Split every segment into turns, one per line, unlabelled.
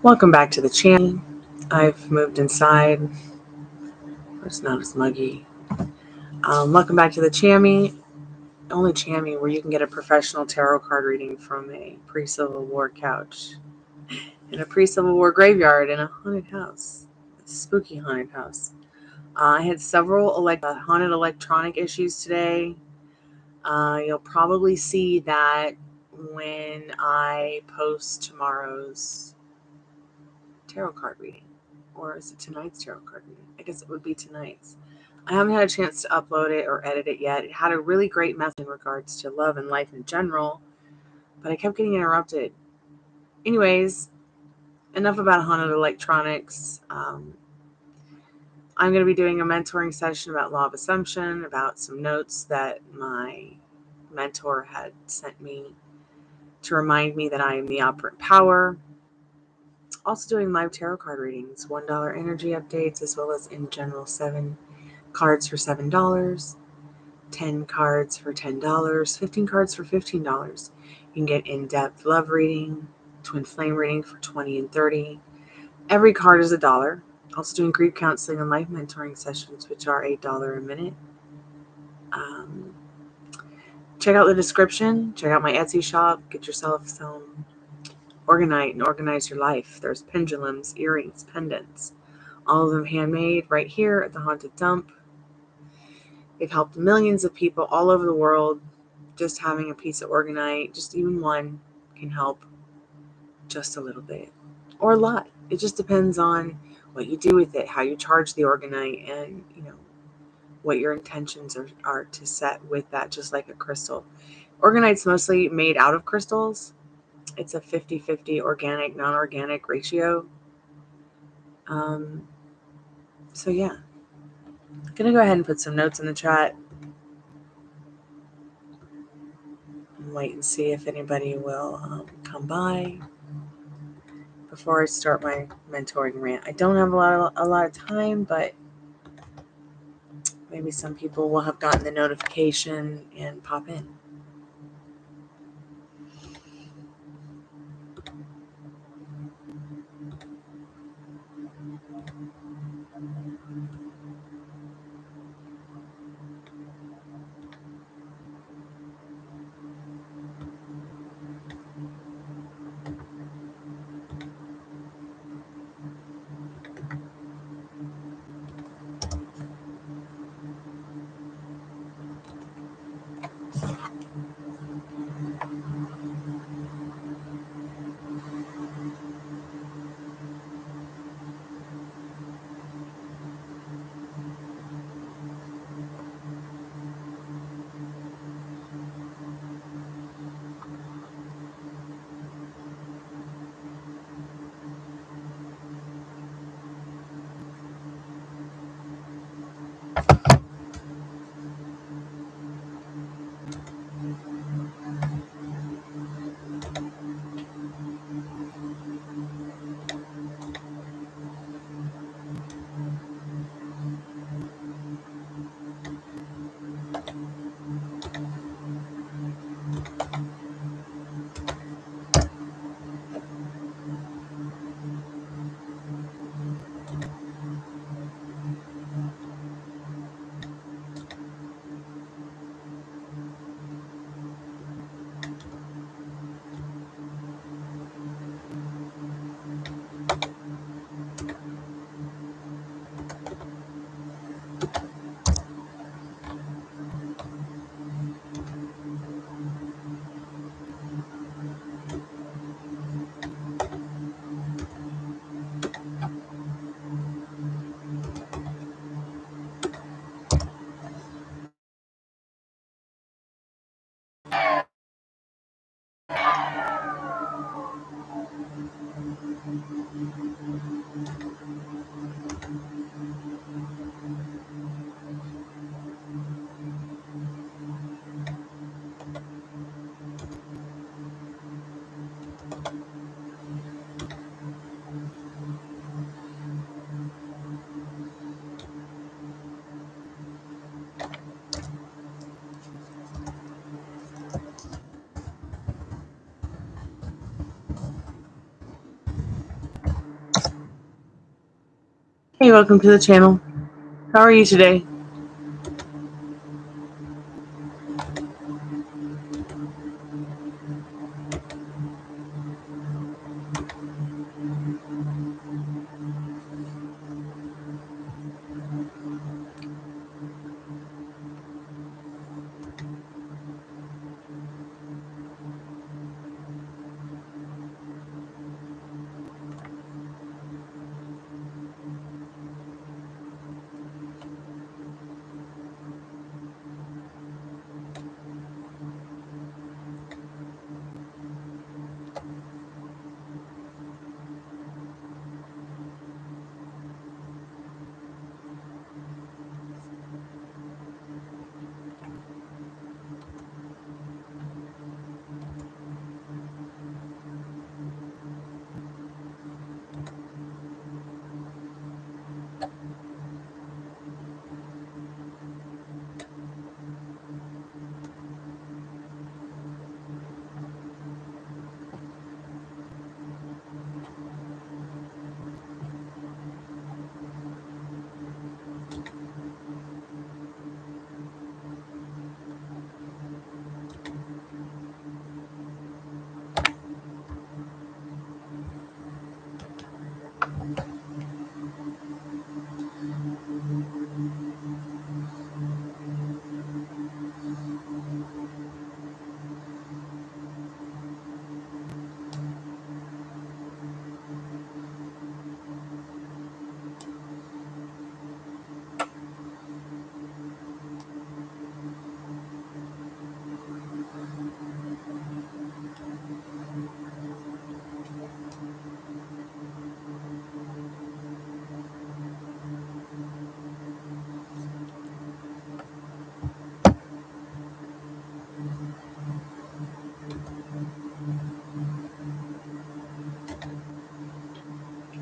Welcome back to the channel. I've moved inside. It's not as muggy. Welcome back to the only Chammy where you can get a professional tarot card reading from a pre-Civil War couch in a pre-Civil War graveyard in a haunted house, a spooky haunted house. I had several haunted electronic issues today. You'll probably see that when I post tomorrow's tarot card reading. Or is it tonight's tarot card reading? I guess it would be tonight's. I haven't had a chance to upload it or edit it yet. It had a really great message in regards to love and life in general, but I kept getting interrupted. Anyways, enough about haunted electronics. I'm going to be doing a mentoring session about law of assumption, about some notes that my mentor had sent me to remind me that I am the operant power. Also doing live tarot card readings, $1 energy updates, as well as in general 7 cards for $7, 10 cards for $10, 15 cards for $15. You can get in-depth love reading, twin flame reading for $20 and $30. Every card is $1. Also doing grief counseling and life mentoring sessions, which are $8 a minute. Check out the description. Check out my Etsy shop. Get yourself some Organite and organize your life. There's pendulums, earrings, pendants, all of them handmade right here at the Haunted Dump. They've helped millions of people all over the world. Just having a piece of Organite, just even one, can help just a little bit or a lot. It just depends on what you do with it, how you charge the Organite, and what your intentions are to set with that, just like a crystal. Organite's mostly made out of crystals. It's a 50-50 organic, non-organic ratio. So yeah, I'm going to go ahead and put some notes in the chat and wait and see if anybody will come by before I start my mentoring rant. I don't have a lot of time, but maybe some people will have gotten the notification and pop in. Hey, welcome to the channel. How are you today?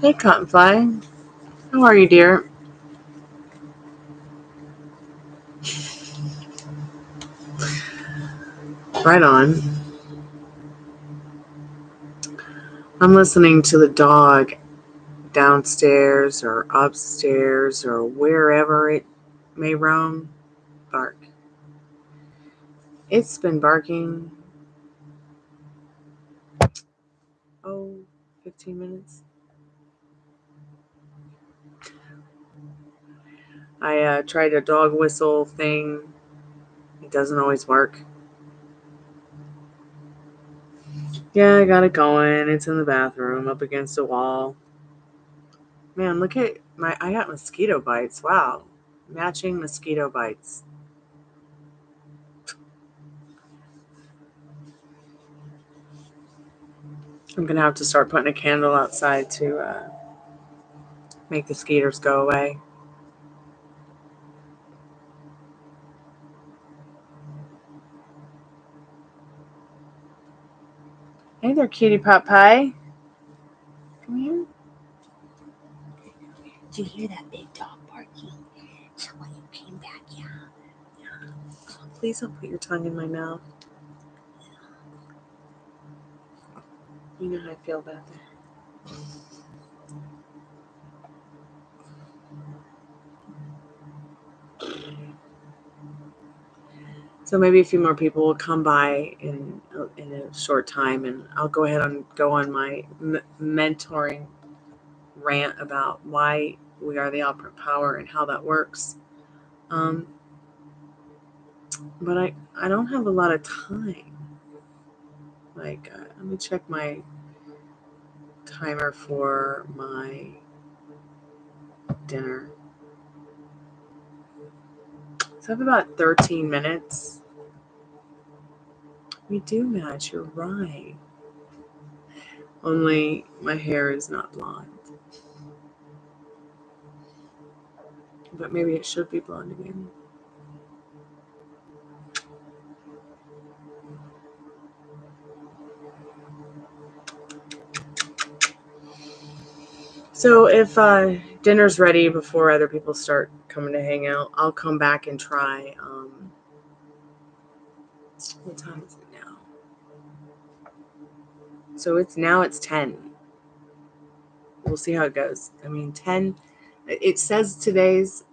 Hey, Cottonfly. How are you, dear? Right on. I'm listening to the dog downstairs or upstairs or wherever it may roam bark. It's been barking, 15 minutes. I tried a dog whistle thing. It doesn't always work. Yeah, I got it going. It's in the bathroom up against a wall. Man, look at I got mosquito bites. Wow. Matching mosquito bites. I'm going to have to start putting a candle outside to make the skeeters go away. Hey there, cutie pot pie. Come here.
Did you hear that big dog barking? So when you came back, yeah.
Please don't put your tongue in my mouth. You know how I feel about that. So maybe a few more people will come by in a short time, and I'll go ahead and go on my mentoring rant about why we are the operant power and how that works. But I don't have a lot of time. Like, let me check my timer for my dinner. So I have about 13 minutes. We do match, you're right. Only my hair is not blonde. But maybe it should be blonde again. So if dinner's ready before other people start coming to hang out, I'll come back and try. What time is it now? So it's 10. We'll see how it goes. I mean, 10 It says today's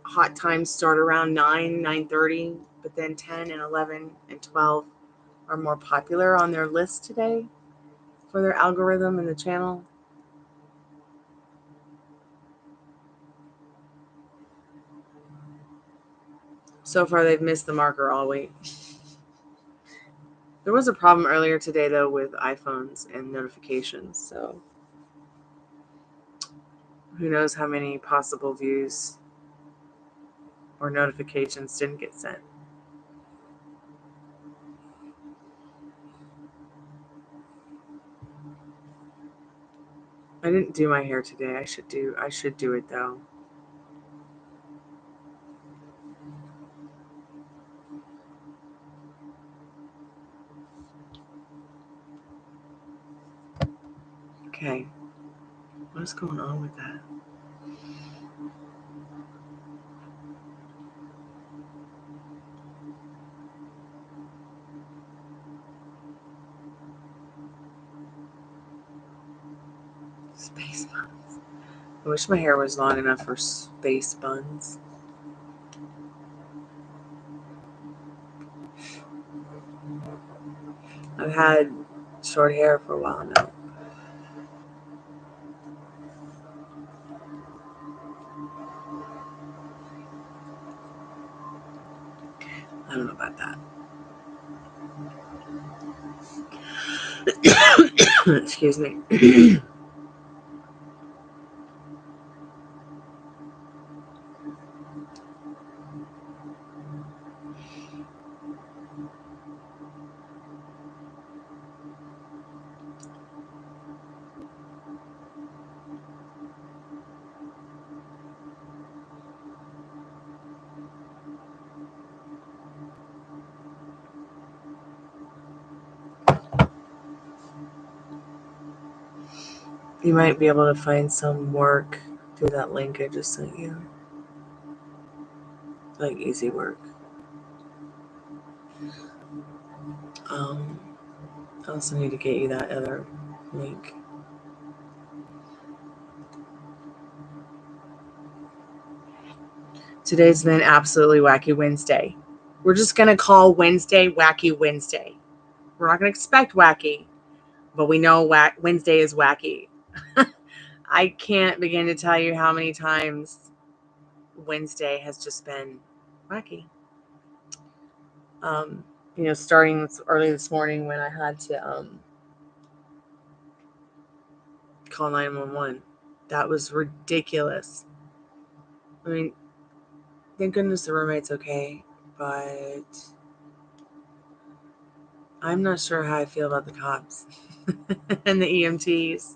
hot times start around 9:30, but then 10 and 11 and 12 are more popular on their list today for their algorithm and the channel. So far, they've missed the marker all week. There was a problem earlier today, though, with iPhones and notifications. So who knows how many possible views or notifications didn't get sent. I didn't do my hair today. I should do it though. Okay. What is going on with that? Space buns. I wish my hair was long enough for space buns. I've had short hair for a while now. I don't know about that. Excuse me. You might be able to find some work through that link I just sent you. Like easy work. I also need to get you that other link. Today's been absolutely wacky Wednesday. We're just going to call Wednesday Wacky Wednesday. We're not going to expect wacky, but we know Wednesday is wacky. I can't begin to tell you how many times Wednesday has just been wacky. Starting early this morning when I had to call 911. That was ridiculous. I mean, thank goodness the roommate's okay, but I'm not sure how I feel about the cops and the EMTs.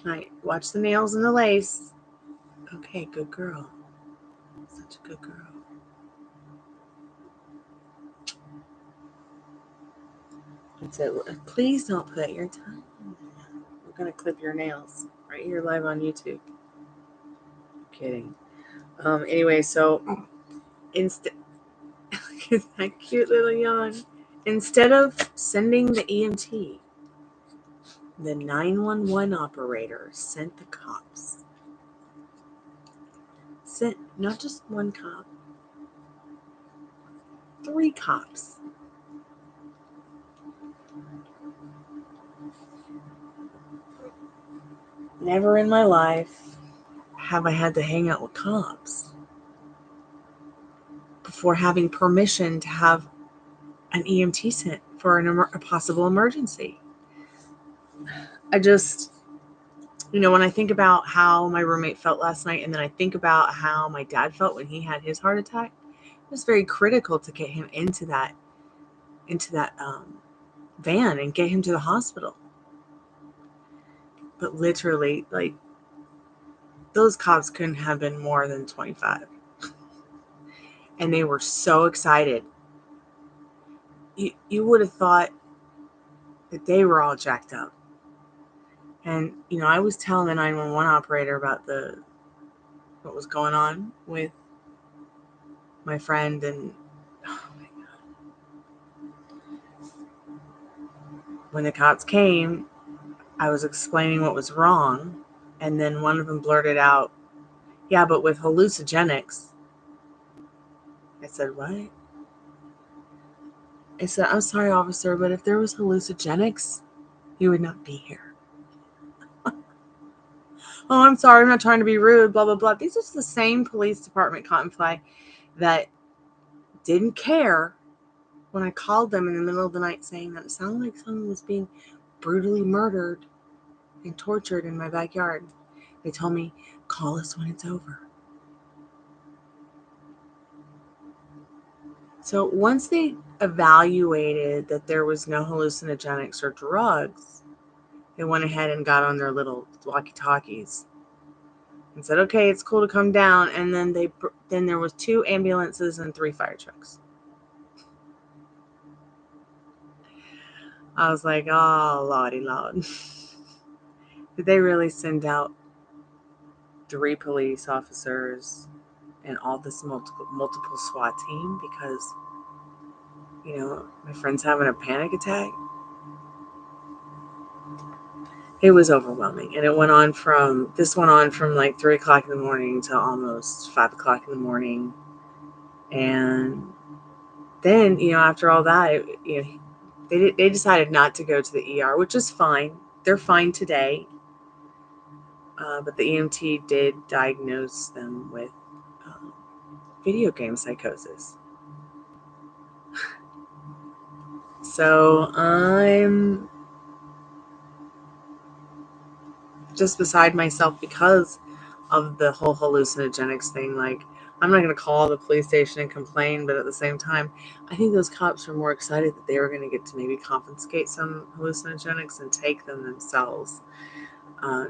Right, watch the nails and the lace. Okay, good girl. Such a good girl. That's it. Please don't put your tongue. We're gonna clip your nails right here live on YouTube. Kidding. Anyway, so instead, that cute little yawn. Instead of sending the EMT, the 911 operator sent the cops. Sent not just one cop, 3 cops. Never in my life have I had to hang out with cops before having permission to have an EMT sent for a possible emergency. I just, when I think about how my roommate felt last night, and then I think about how my dad felt when he had his heart attack, it was very critical to get him into that van and get him to the hospital. But literally, those cops couldn't have been more than 25. And they were so excited. You would have thought that they were all jacked up. And, I was telling the 911 operator about what was going on with my friend, and oh my God. When the cops came, I was explaining what was wrong, and then one of them blurted out, "Yeah, but with hallucinogenics." I said, "What?" I said, "I'm sorry, officer, but if there was hallucinogenics, you would not be here." "Oh, I'm sorry, I'm not trying to be rude, blah, blah, blah." These are the same police department, Cotton Fly, that didn't care when I called them in the middle of the night saying that it sounded like someone was being brutally murdered and tortured in my backyard. They told me, "Call us when it's over." So once they evaluated that there was no hallucinogenics or drugs, they went ahead and got on their little walkie-talkies and said, "Okay, it's cool to come down." And then there was 2 ambulances and 3 fire trucks. I was like, "Oh, lordy lord." Did they really send out 3 police officers and all this multiple SWAT team because, my friend's having a panic attack? It was overwhelming. And this went on from like 3 o'clock in the morning to almost 5 o'clock in the morning. And then, after all that, they decided not to go to the ER, which is fine. They're fine today. But the EMT did diagnose them with video game psychosis. So I'm just beside myself because of the whole hallucinogenics thing. Like, I'm not going to call the police station and complain, but at the same time, I think those cops were more excited that they were going to get to maybe confiscate some hallucinogenics and take them themselves.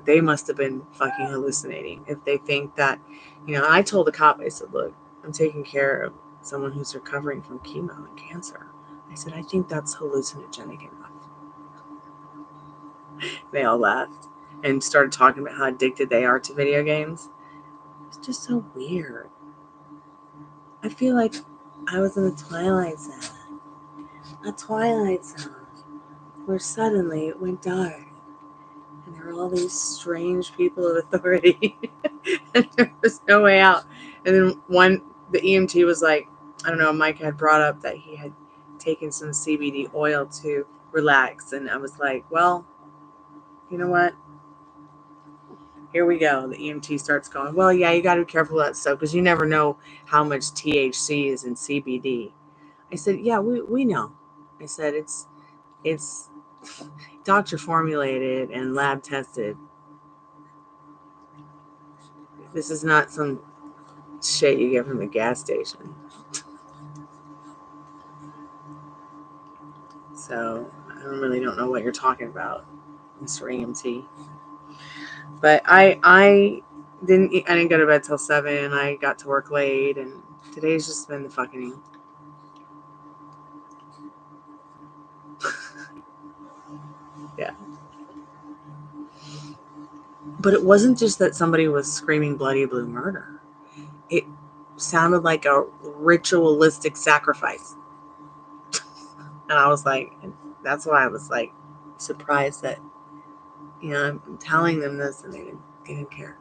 They must have been fucking hallucinating if they think that, I told the cop, I said, "Look, I'm taking care of someone who's recovering from chemo and cancer." I said, "I think that's hallucinogenic enough." They all laughed and started talking about how addicted they are to video games. It's just so weird. I feel like I was in a Twilight Zone. A Twilight Zone where suddenly it went dark and there were all these strange people of authority and there was no way out. And then the EMT was like, I don't know, Mike had brought up that he had taken some CBD oil to relax. And I was like, well, you know what? Here we go. The EMT starts going, "Well, yeah, you got to be careful with that stuff because you never know how much THC is in CBD." I said, "Yeah, we know." I said, it's doctor formulated and lab tested. This is not some shit you get from the gas station." So I really don't know what you're talking about, Mr. EMT. But I didn't go to bed till 7. I got to work late, and today's just been the fucking. Yeah. But it wasn't just that somebody was screaming bloody blue murder. It sounded like a ritualistic sacrifice. And I was like, that's why I was like surprised that, I'm telling them this and they didn't care.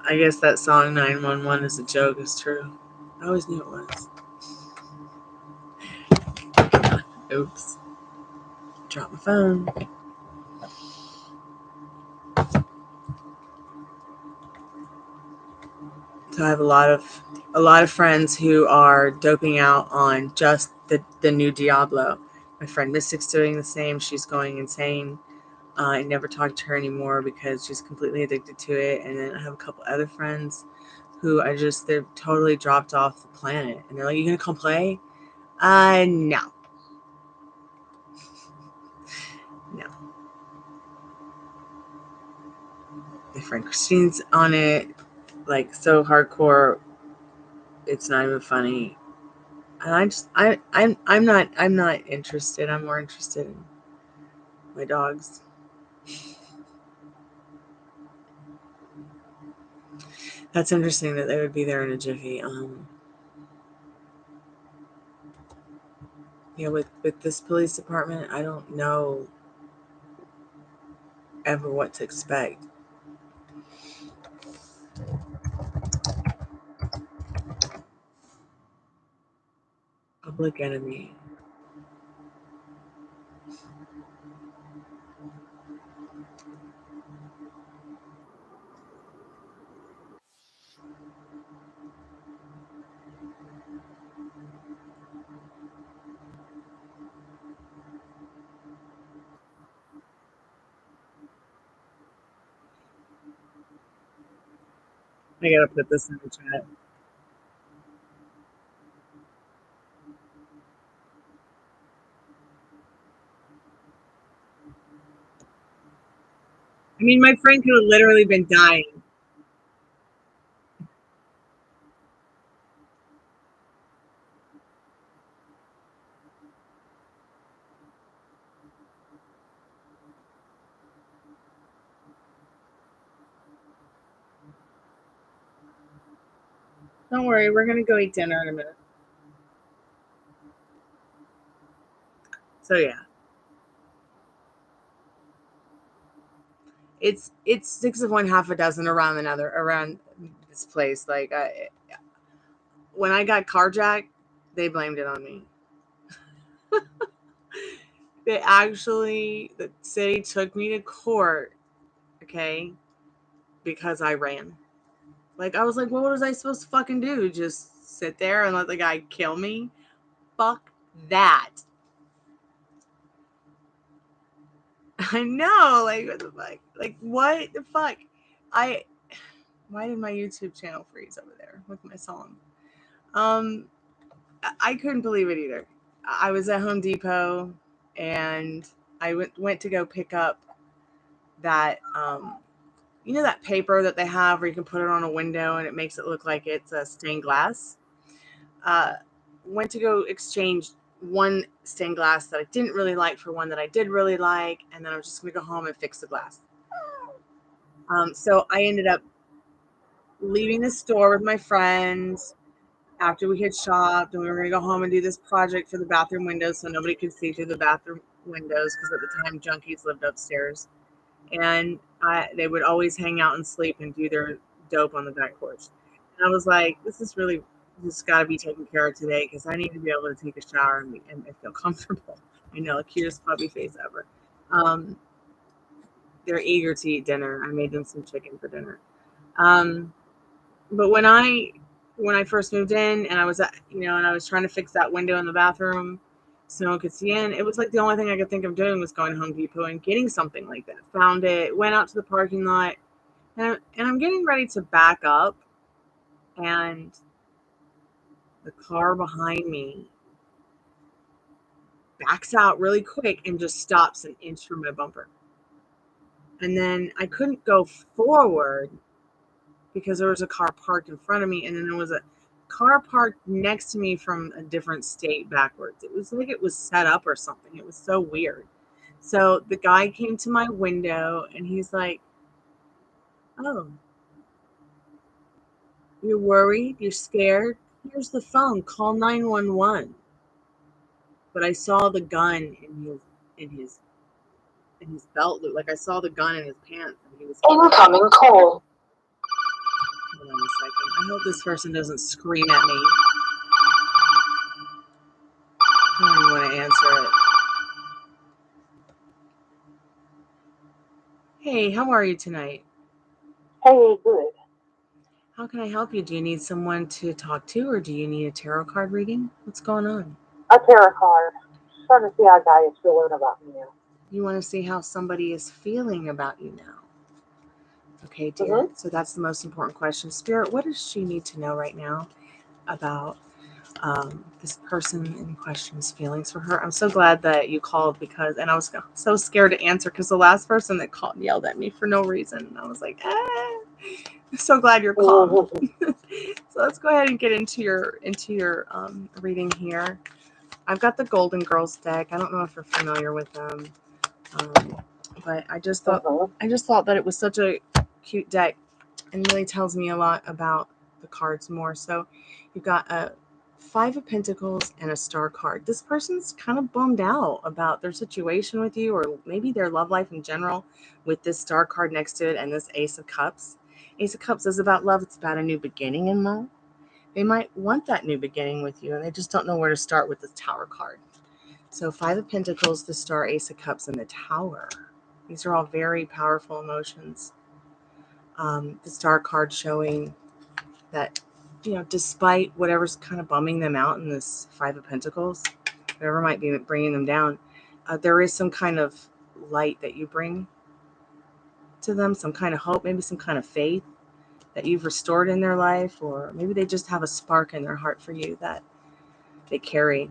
I guess that song 911 is a joke is true. I always knew it was. Oops. Dropped my phone. So I have a lot of friends who are doping out on just the new Diablo. My friend Mystic's doing the same. She's going insane. I never talk to her anymore because she's completely addicted to it. And then I have a couple other friends who they've totally dropped off the planet. And they're like, "You gonna come play?" No. No. My friend Christine's on it, like so hardcore, it's not even funny. And I'm not interested. I'm more interested in my dogs. That's interesting that they would be there in a jiffy. Yeah, with this police department, I don't know ever what to expect. Public enemy. I gotta put this in the chat. I mean, my friend could have literally been dying. Don't worry, we're gonna go eat dinner in a minute. So yeah, it's six of one, half a dozen around another around this place. Like when I got carjacked, they blamed it on me. The city took me to court, okay, because I ran. Like I was like, what was I supposed to fucking do? Just sit there and let the guy kill me? Fuck that. I know, like what the fuck? Like what the fuck? I Why did my YouTube channel freeze over there with my song? I couldn't believe it either. I was at Home Depot and I went to go pick up that you know that paper that they have where you can put it on a window and it makes it look like it's a stained glass. Uh, Went to go exchange one stained glass that I didn't really like for one that I did really like, and then I was just gonna go home and fix the glass. So I ended up leaving the store with my friends after we had shopped, and we were going to go home and do this project for the bathroom windows so nobody could see through the bathroom windows because at the time junkies lived upstairs, and they would always hang out and sleep and do their dope on the back porch. And I was like, this is really just got to be taken care of today because I need to be able to take a shower and feel comfortable. I know, the cutest puppy face ever. Um, they're eager to eat dinner. I made them some chicken for dinner. Um, but when I first moved in and I was and I was trying to fix that window in the bathroom so no one could see in, it was like the only thing I could think of doing was going to Home Depot and getting something like that. Found it, went out to the parking lot, and I'm getting ready to back up, and the car behind me backs out really quick and just stops an inch from my bumper. And then I couldn't go forward because there was a car parked in front of me, and then there was a car parked next to me from a different state backwards. It was like it was set up or something. It was so weird. So the guy came to my window and he's like, "Oh, you're worried? You're scared? Here's the phone. Call 911." But I saw the gun in his in his belt loop. Like I saw the gun in his pants, and he was incoming call. Hold on a second. I hope this person doesn't scream at me. I don't even want to answer it. Hey, how are you tonight?
Hey, good.
How can I help you? Do you need someone to talk to, or do you need a tarot card reading? What's going on?
A tarot card. Trying to see how a guy is feeling about me now.
You want to see how somebody is feeling about you now. Okay, dear. So that's the most important question. Spirit, what does she need to know right now about this person in question's feelings for her? I'm so glad that you called and I was so scared to answer because the last person that called yelled at me for no reason. And I was like, I'm so glad you're calm. So let's go ahead and get into your reading here. I've got the Golden Girls deck. I don't know if you're familiar with them, but I just thought that it was such a cute deck and really tells me a lot about the cards more. So you've got a Five of Pentacles and a Star card. This person's kind of bummed out about their situation with you, or maybe their love life in general, with this Star card next to it and this Ace of Cups. Ace of Cups is about love. It's about a new beginning in love. They might want that new beginning with you, and they just don't know where to start with the Tower card. So Five of Pentacles, the Star, Ace of Cups, and the Tower. These are all very powerful emotions. The Star card showing that, despite whatever's kind of bumming them out in this Five of Pentacles, whatever might be bringing them down, there is some kind of light that you bring to them, some kind of hope, maybe some kind of faith that you've restored in their life, or maybe they just have a spark in their heart for you that they carry.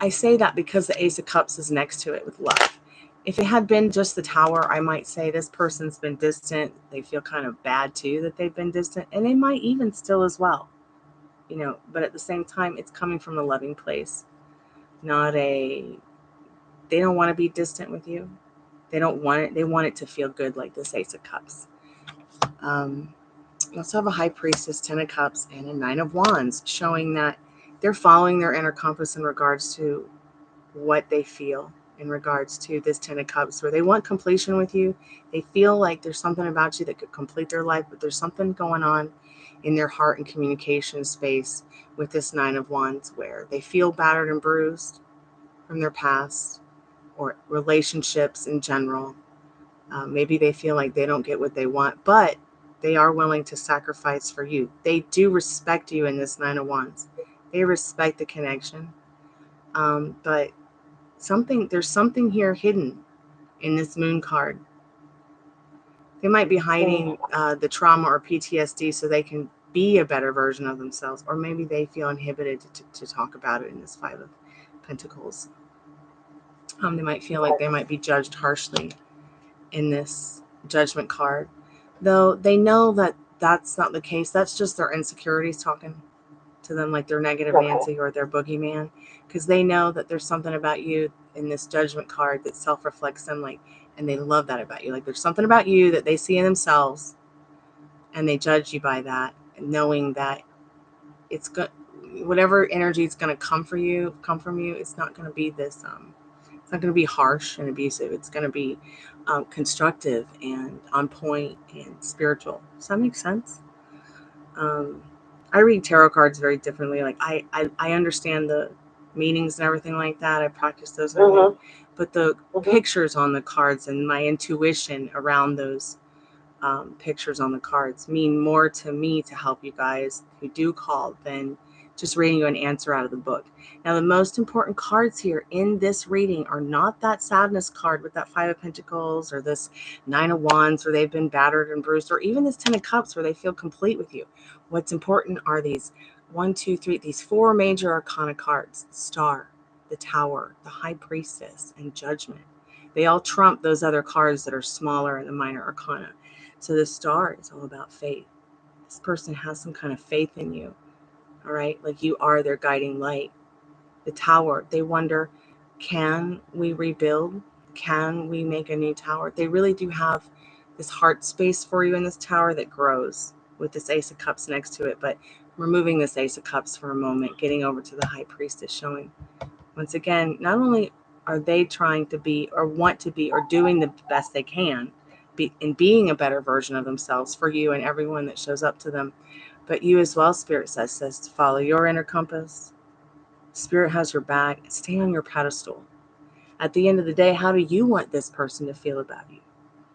I say that because the Ace of Cups is next to it with love. If it had been just the Tower, I might say this person's been distant. They feel kind of bad too that they've been distant, and they might even still as well. But at the same time, it's coming from a loving place, they don't want to be distant with you. They don't want it. They want it to feel good, like this Ace of Cups. We also have a High Priestess, 10 of Cups, and a 9 of Wands, showing that they're following their inner compass in regards to what they feel in regards to this 10 of Cups, where they want completion with you. They feel like there's something about you that could complete their life, but there's something going on in their heart and communication space with this 9 of Wands, where they feel battered and bruised from their past or relationships in general. Maybe they feel like they don't get what they want, but they are willing to sacrifice for you. They do respect you in this 9 of Wands. They respect the connection. But there's something here hidden in this Moon card. They might be hiding the trauma or PTSD so they can be a better version of themselves, or maybe they feel inhibited to talk about it in this Five of Pentacles. They might feel like they might be judged harshly in this Judgment card, though they know that that's not the case. That's just their insecurities talking to them, like their negative Nancy or their boogeyman, because they know that there's something about you in this Judgment card that self-reflects them, and they love that about you. Like there's something about you that they see in themselves, and they judge you by that, knowing that it's good. Whatever energy is going to come from you, it's not going to be this. It's not going to be harsh and abusive. It's going to be constructive and on point and spiritual. Does that make sense? I read tarot cards very differently. Like I understand the meanings and everything like that. I practice those, but the pictures on the cards and my intuition around those pictures on the cards mean more to me to help you guys who do call than just reading you an answer out of the book. Now, the most important cards here in this reading are not that sadness card with that Five of Pentacles, or this 9 of Wands where they've been battered and bruised, or even this 10 of Cups where they feel complete with you. What's important are these 1, 2, 3, these 4 major arcana cards: the Star, the Tower, the High Priestess, and Judgment. They all trump those other cards that are smaller in the minor arcana. So the Star is all about faith. This person has some kind of faith in you. All right, like you are their guiding light. The Tower, they wonder, can we rebuild? Can we make a new tower? They really do have this heart space for you in this Tower that grows with this Ace of Cups next to it. But removing this Ace of Cups for a moment, getting over to the High Priestess, showing, once again, not only are they trying to be or want to be or doing the best they can in being a better version of themselves for you and everyone that shows up to them, but you as well, Spirit says to follow your inner compass. Spirit has your back. Stay on your pedestal. At the end of the day, how do you want this person to feel about you?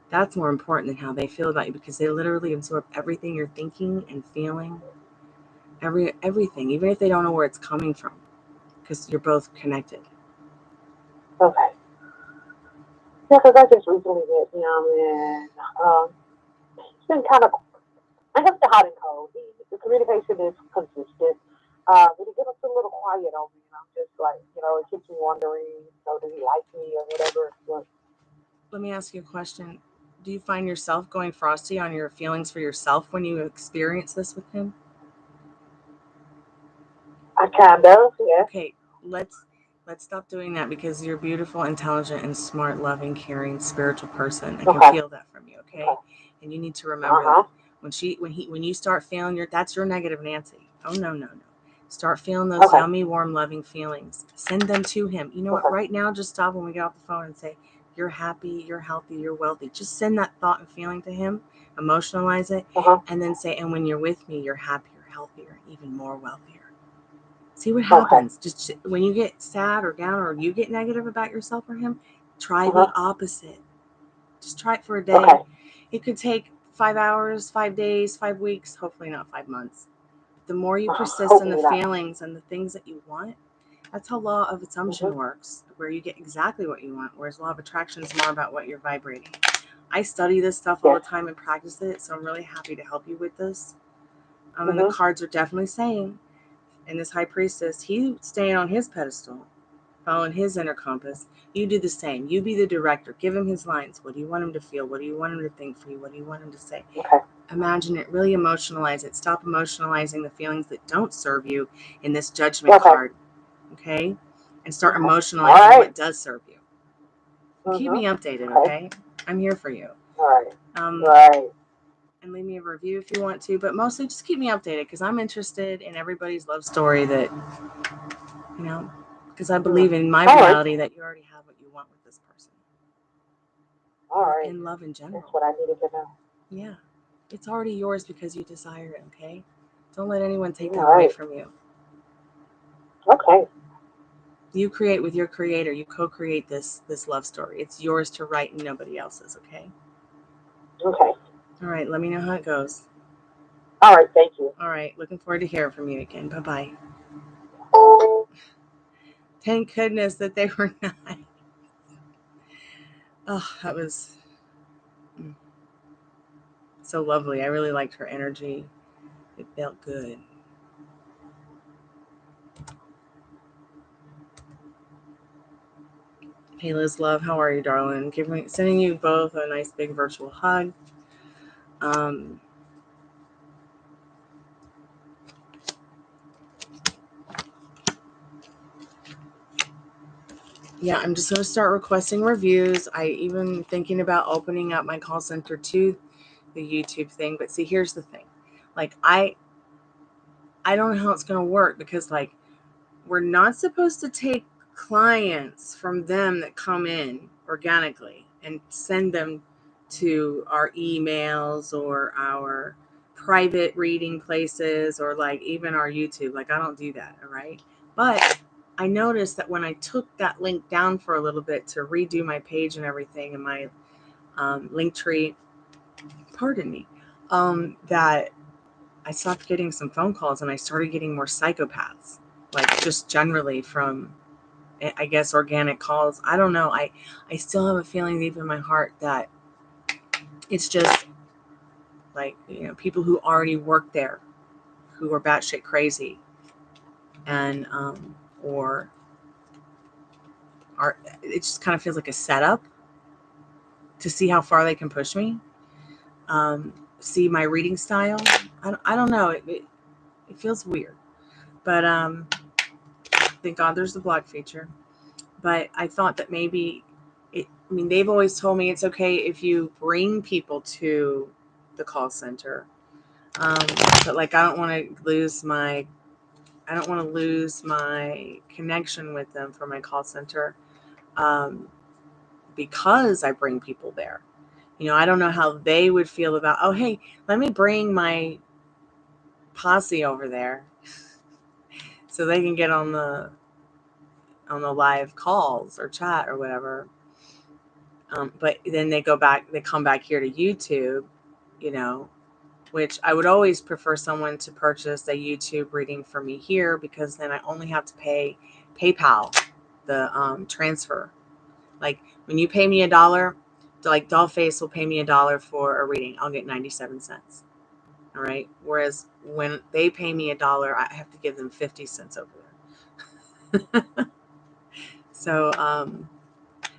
That's more important than how they feel about you, because they literally absorb everything you're thinking and feeling, everything, even if they don't know where it's coming from, because you're both connected.
Okay. Yeah, because I just recently met him, and it's been kind of, I guess, the hot and cold. The communication is consistent, but he gets a little quiet on me, and I'm just like, it keeps me wondering, does he like me or whatever? But
let me ask you a question. Do you find yourself going frosty on your feelings for yourself when you experience this with him?
I kind of, yeah.
Okay, let's stop doing that, because you're a beautiful, intelligent, and smart, loving, caring, spiritual person. I can feel that from you, okay? And you need to remember that when you start feeling that's your negative Nancy. Oh no. Start feeling those yummy, warm, loving feelings. Send them to him. You know what? Right now, just stop when we get off the phone and say, you're happy, you're healthy, you're wealthy. Just send that thought and feeling to him, emotionalize it, and then say, and when you're with me, you're happier, healthier, even more wealthier. See what happens. Just when you get sad or down or you get negative about yourself or him, try the opposite. Just try it for a day. It could take 5 hours, 5 days, 5 weeks, hopefully not 5 months. The more you persist in the feelings and the things that you want, that's how law of assumption works, where you get exactly what you want, whereas law of attraction is more about what you're vibrating. I study this stuff all the time and practice it, so I'm really happy to help you with this. And the cards are definitely saying, and this high priestess, he's staying on his pedestal, following his inner compass. You do the same. You be the director. Give him his lines. What do you want him to feel? What do you want him to think for you? What do you want him to say? Imagine it. Really emotionalize it. Stop emotionalizing the feelings that don't serve you in this judgment card. Okay? And start emotionalizing what does serve you. Keep me updated, okay? I'm here for you. And leave me a review if you want to, but mostly just keep me updated because I'm interested in everybody's love story that, you know, because I believe in my reality that you already have what you want with this person. In love in general.
That's what I needed to know.
Yeah. It's already yours because you desire it, okay? Don't let anyone take that away from you. You create with your creator. You co-create this love story. It's yours to write and nobody else's, okay? All right, let me know how it goes.
All right, thank you.
All right, looking forward to hearing from you again. Bye-bye. Thank goodness that they were not. Oh, that was so lovely. I really liked her energy. It felt good. Hey, Liz Love, how are you, darling? Sending you both a nice big virtual hug. Yeah, I'm just going to start requesting reviews. I even thinking about opening up my call center to the YouTube thing. But see, here's the thing. Like, I don't know how it's going to work because, like, we're not supposed to take clients from them that come in organically and send them to our emails or our private reading places or like even our YouTube. Like, I don't do that, all right? But I noticed that when I took that link down for a little bit to redo my page and everything and my link tree, pardon me, that I stopped getting some phone calls and I started getting more psychopaths, like just generally from, I guess, organic calls. I don't know. I still have a feeling deep in my heart that it's just like, you know, people who already work there who are batshit crazy and, or are, it just kind of feels like a setup to see how far they can push me. See my reading style. I don't know. It feels weird, but, thank God there's the block feature. But I thought that maybe they've always told me it's okay if you bring people to the call center. But like, I don't want to lose my connection with them for my call center, because I bring people there. You know, I don't know how they would feel about, oh, hey, let me bring my posse over there so they can get on the live calls or chat or whatever. But then they come back here to YouTube, you know, which I would always prefer someone to purchase a YouTube reading for me here, because then I only have to pay PayPal, the transfer. Like when you pay me $1, like Dollface will pay me $1 for a reading, I'll get 97 cents. All right. Whereas when they pay me $1, I have to give them 50 cents over there. So,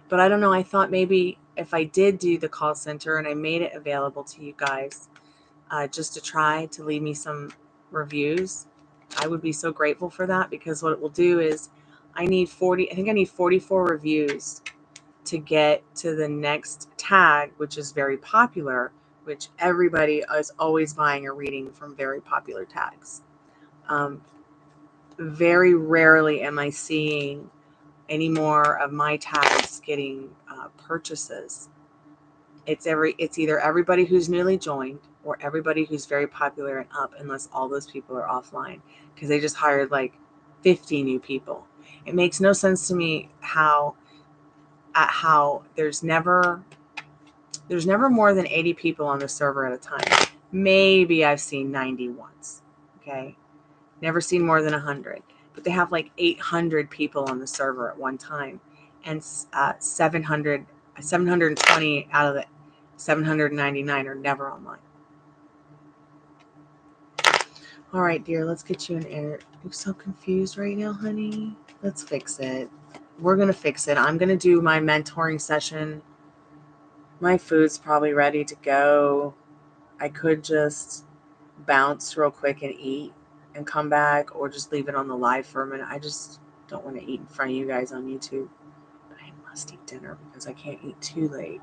but I don't know. I thought maybe if I did do the call center and I made it available to you guys, just to try to leave me some reviews, I would be so grateful for that, because what it will do is I need 44 reviews to get to the next tag, which is very popular, which everybody is always buying a reading from very popular tags. very rarely am I seeing any more of my tags getting purchases. It's either everybody who's newly joined or everybody who's very popular and up, unless all those people are offline because they just hired like 50 new people. It makes no sense to me how there's never more than 80 people on the server at a time. Maybe I've seen 90 once. Okay. Never seen more than 100. But they have like 800 people on the server at one time. And 720 out of the 799 are never online. All right, dear, let's get you an air. You're so confused right now, honey. Let's fix it. We're going to fix it. I'm going to do my mentoring session. My food's probably ready to go. I could just bounce real quick and eat and come back, or just leave it on the live for a minute. I just don't want to eat in front of you guys on YouTube. But I must eat dinner because I can't eat too late.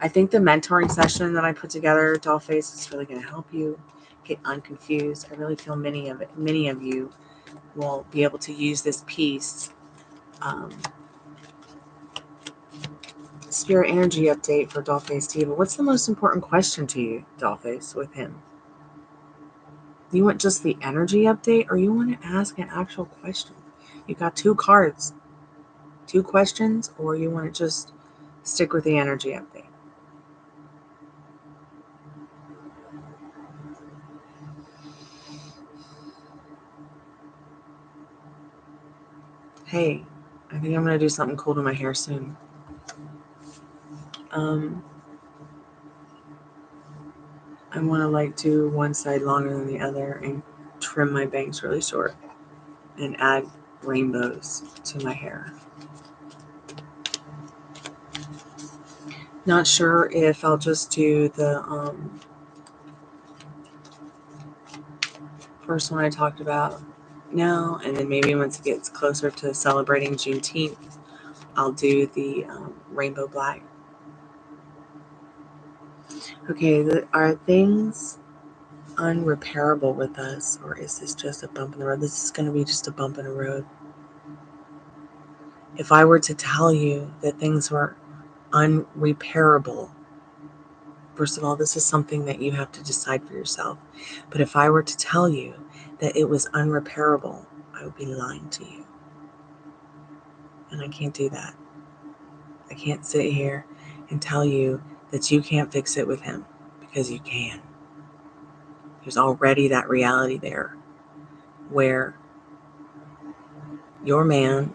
I think the mentoring session that I put together, Dollface, is really going to help you get unconfused. I really feel many of you will be able to use this piece. Spirit energy update for Dollface Diva. What's the most important question to you, Dollface, with him? You want just the energy update, or you want to ask an actual question? You got 2 cards, 2 questions, or you want to just stick with the energy update? Hey, I think I'm going to do something cool to my hair soon. I want to like do one side longer than the other and trim my bangs really short and add rainbows to my hair. Not sure if I'll just do the first one I talked about now, and then maybe once it gets closer to celebrating Juneteenth, I'll do the rainbow black. Okay, are things unrepairable with us, or is this just a bump in the road? This is going to be just a bump in the road. If I were to tell you that things were unrepairable, first of all, this is something that you have to decide for yourself. But if I were to tell you that it was unrepairable, I would be lying to you. And I can't do that. I can't sit here and tell you that you can't fix it with him, because you can. There's already that reality there where your man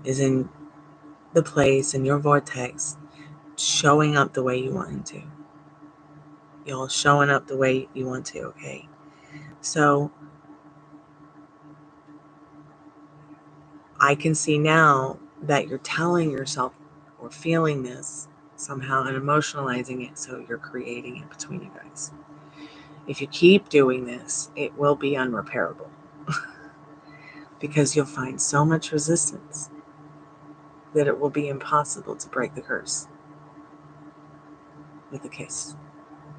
is in the place in your vortex showing up the way you want him to. Y'all showing up the way you want to, okay? So I can see now that you're telling yourself or feeling this somehow and emotionalizing it, so you're creating it between you guys. If you keep doing this, it will be unrepairable because you'll find so much resistance that it will be impossible to break the curse with a kiss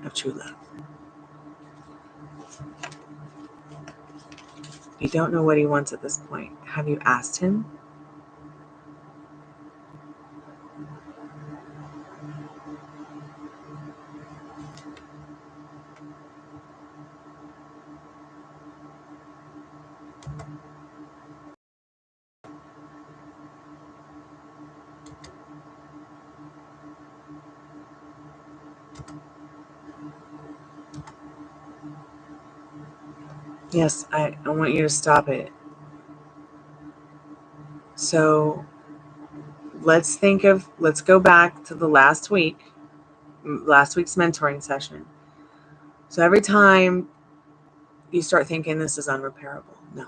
of true love. You don't know what he wants at this point. Have you asked him? Yes, I want you to stop it. So let's go back to the last week's mentoring session. So every time you start thinking this is unrepairable, no.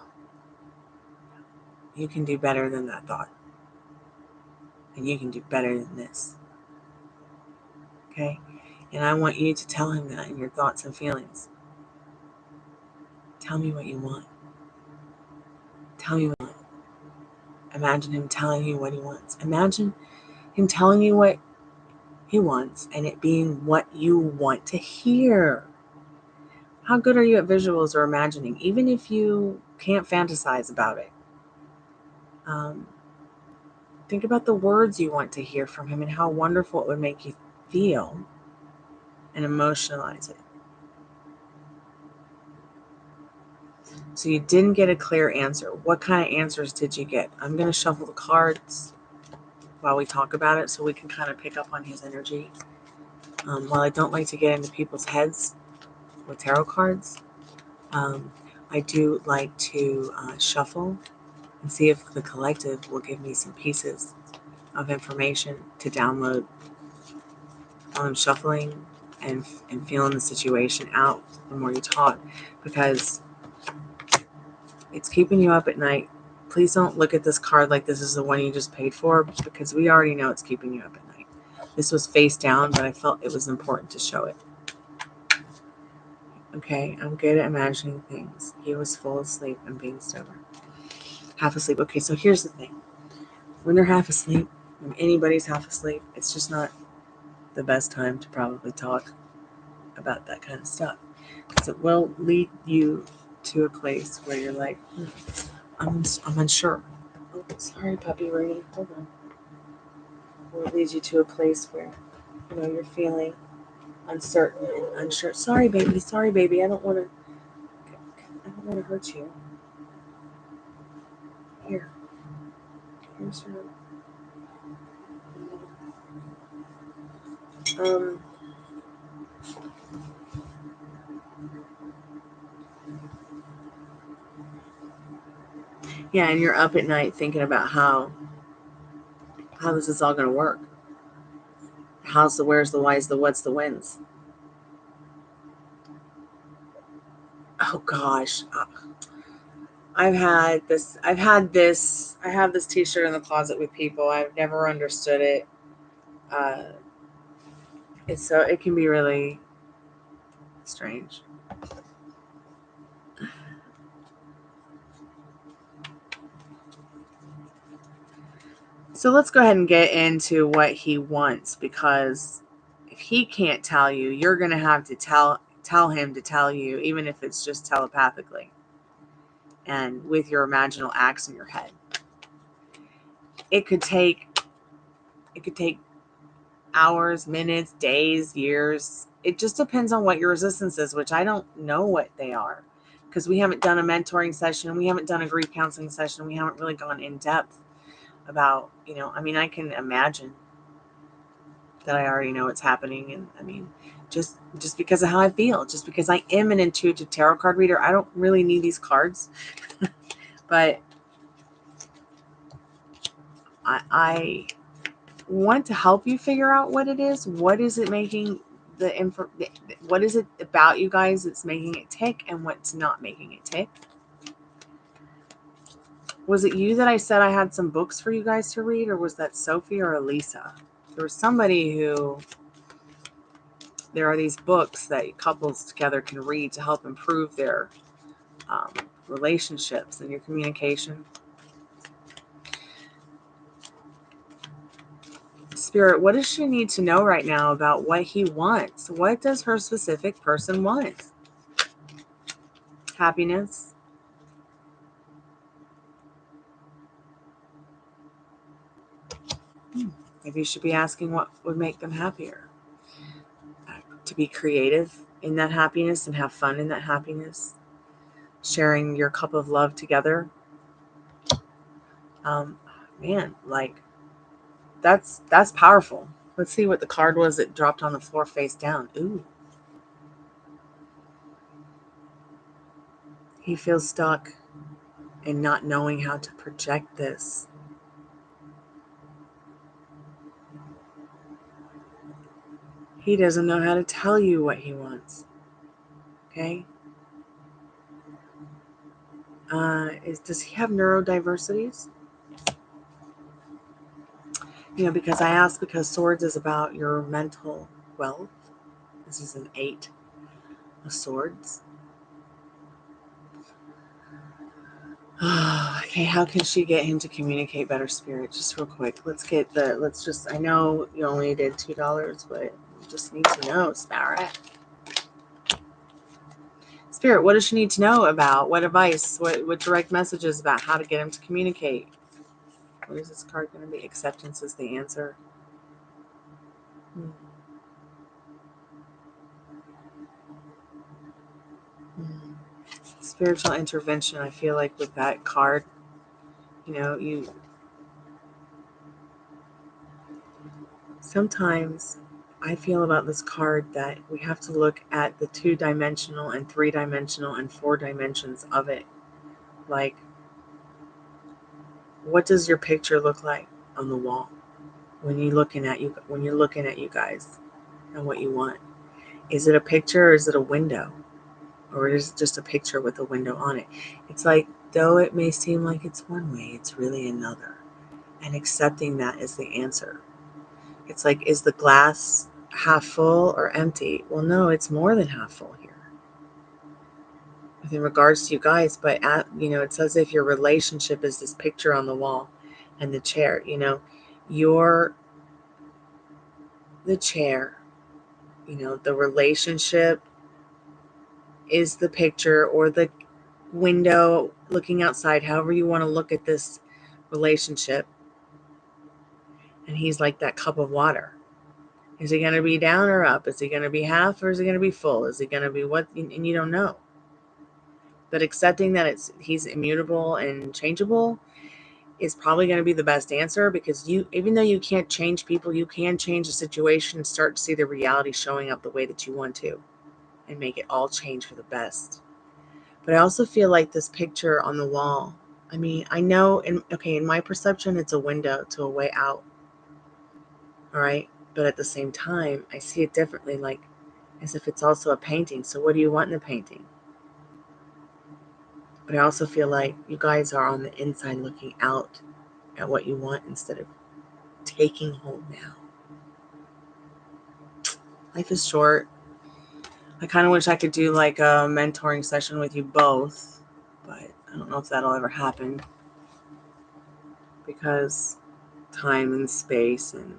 You can do better than that thought. And you can do better than this. Okay? And I want you to tell him that in your thoughts and feelings. Tell me what you want. Tell me what you want. Imagine him telling you what he wants. Imagine him telling you what he wants and it being what you want to hear. How good are you at visuals or imagining, even if you can't fantasize about it? Think about the words you want to hear from him and how wonderful it would make you feel, and emotionalize it. So you didn't get a clear answer. What kind of answers did you get? I'm going to shuffle the cards while we talk about it so we can kind of pick up on his energy. While I don't like to get into people's heads with tarot cards, I do like to shuffle and see if the collective will give me some pieces of information to download while I'm shuffling and feeling the situation out the more you talk, because it's keeping you up at night. Please don't look at this card like this is the one you just paid for, because we already know it's keeping you up at night. This was face down, but I felt it was important to show it. Okay, I'm good at imagining things. He was full asleep and being stubborn. Half asleep. Okay, so here's the thing. When you're half asleep, when anybody's half asleep, it's just not the best time to probably talk about that kind of stuff, because it will lead you to a place where you're like, I'm unsure. Oh, sorry, puppy Rainy. Hold on. Or it leads you to a place where, you're feeling uncertain and unsure. Sorry, baby. Sorry, baby. I don't want to hurt you. Here's your. Yeah, and you're up at night thinking about how this is all going to work. How's the where's the why's the what's the when's. Oh gosh. I have this t-shirt in the closet with people. I've never understood it. It can be really strange. So let's go ahead and get into what he wants, because if he can't tell you, you're going to have to tell him to tell you, even if it's just telepathically and with your imaginal acts in your head. It could take hours, minutes, days, years. It just depends on what your resistance is, which I don't know what they are, because we haven't done a mentoring session. We haven't done a grief counseling session. We haven't really gone in depth about, I can imagine that I already know what's happening. And just because of how I feel, just because I am an intuitive tarot card reader, I don't really need these cards. But I want to help you figure out what it is. What is it making what is it about you guys that's making it tick, and what's not making it tick? Was it you that I said I had some books for you guys to read, or was that Sophie or Elisa? There was somebody who, there are these books that couples together can read to help improve their relationships and your communication. Spirit, what does she need to know right now about what he wants? What does her specific person want? Happiness. Maybe you should be asking what would make them happier. To be creative in that happiness and have fun in that happiness. Sharing your cup of love together. Man, like, that's powerful. Let's see what the card was that dropped on the floor face down. Ooh. He feels stuck in not knowing how to project this. He doesn't know how to tell you what he wants. Okay? Does he have neurodiversities? Because I asked, because Swords is about your mental wealth. This is an 8 of Swords. Okay, how can she get him to communicate better, Spirit? Just real quick. I know you only did $2, but you just need to know, Spirit. Spirit, what does she need to know about? What advice? What direct messages about how to get him to communicate? What is this card going to be? Acceptance is the answer. Spiritual intervention. I feel like with that card, you sometimes I feel about this card that we have to look at the 2-dimensional and 3-dimensional and 4 dimensions of it. Like, what does your picture look like on the wall when you're looking at you guys and what you want? Is it a picture or is it a window? Or is it just a picture with a window on it? It's like, though it may seem like it's one way, it's really another. And accepting that is the answer. It's like, is the glass half full or empty? Well, no, it's more than half full here. In regards to you guys, but it's as if your relationship is this picture on the wall and the chair. You're the chair. The relationship is the picture or the window looking outside, however you want to look at this relationship. And he's like that cup of water. Is he going to be down or up? Is he going to be half or is he going to be full? Is he going to be what? And you don't know. But accepting that he's immutable and changeable is probably going to be the best answer, because even though you can't change people, you can change the situation and start to see the reality showing up the way that you want to and make it all change for the best. But I also feel like this picture on the wall, I know, in my perception, it's a window to a way out. All right. But at the same time, I see it differently, like as if it's also a painting. So what do you want in the painting? But I also feel like you guys are on the inside looking out at what you want instead of taking hold now. Life is short. I kind of wish I could do like a mentoring session with you both, but I don't know if that'll ever happen because time and space, and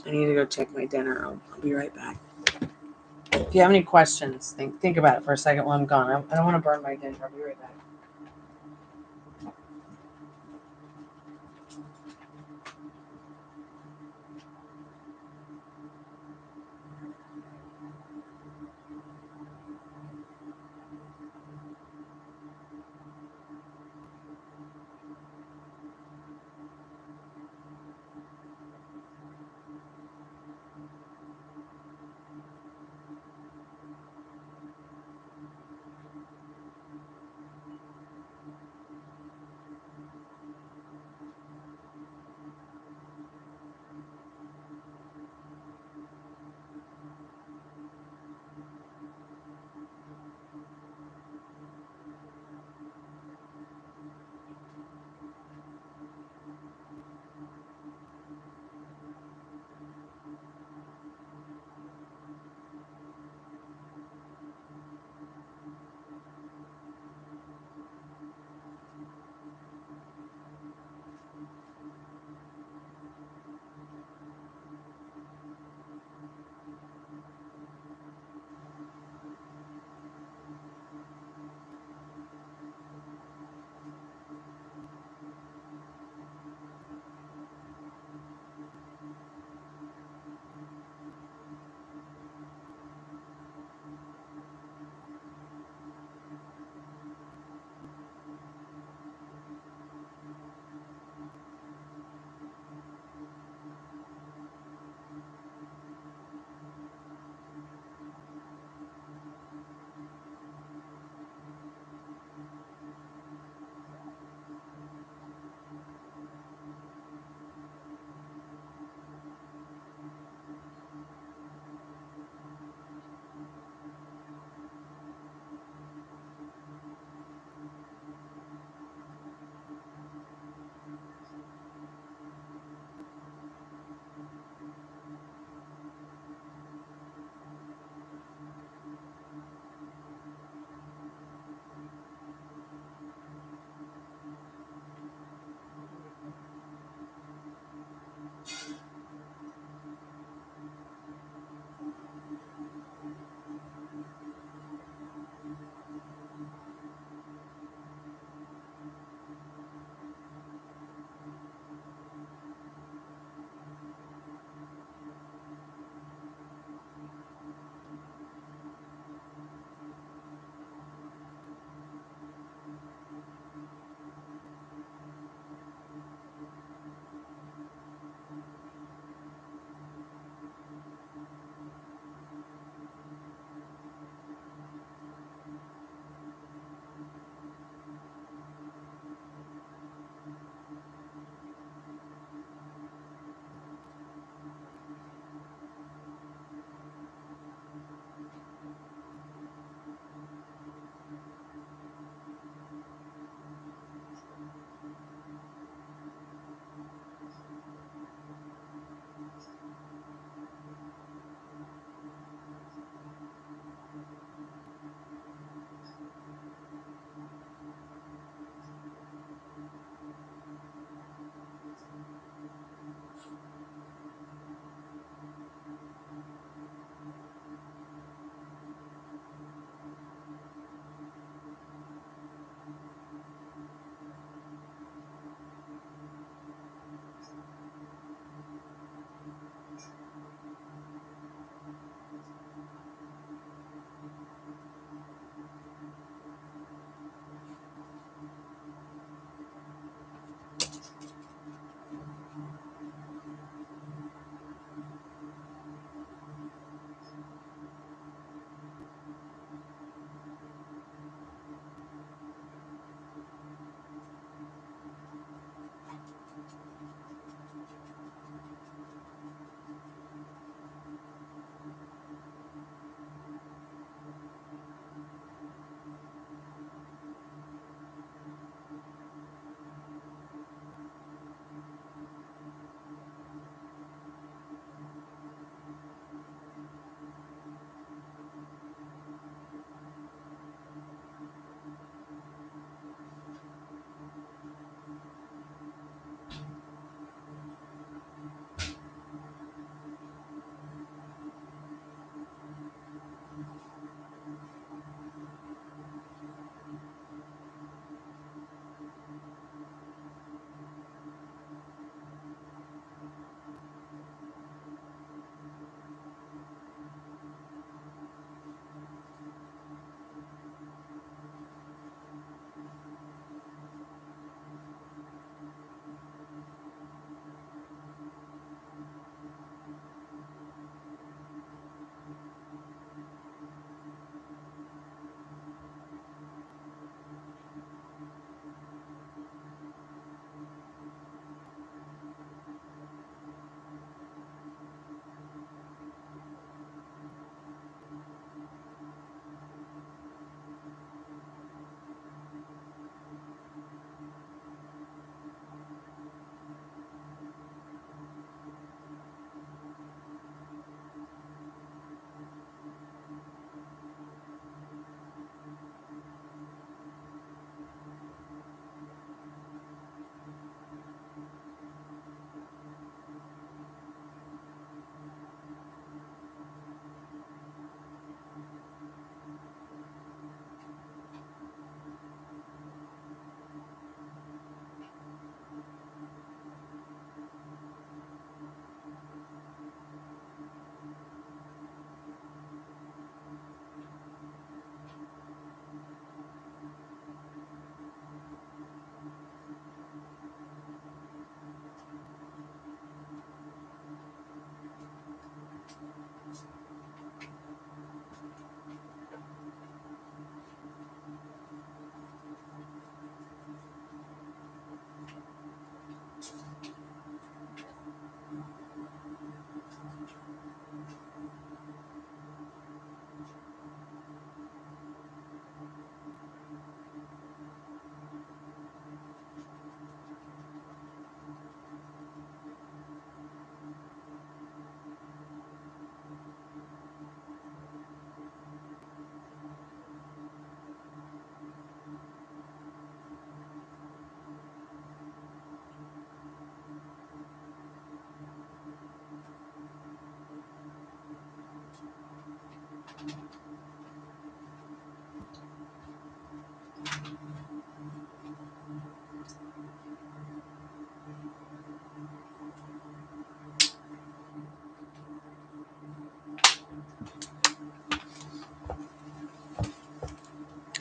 I need to go check my dinner. I'll be right back. If you have any questions, think about it for a second while I'm gone. I don't want to burn my dinner. I'll be right back.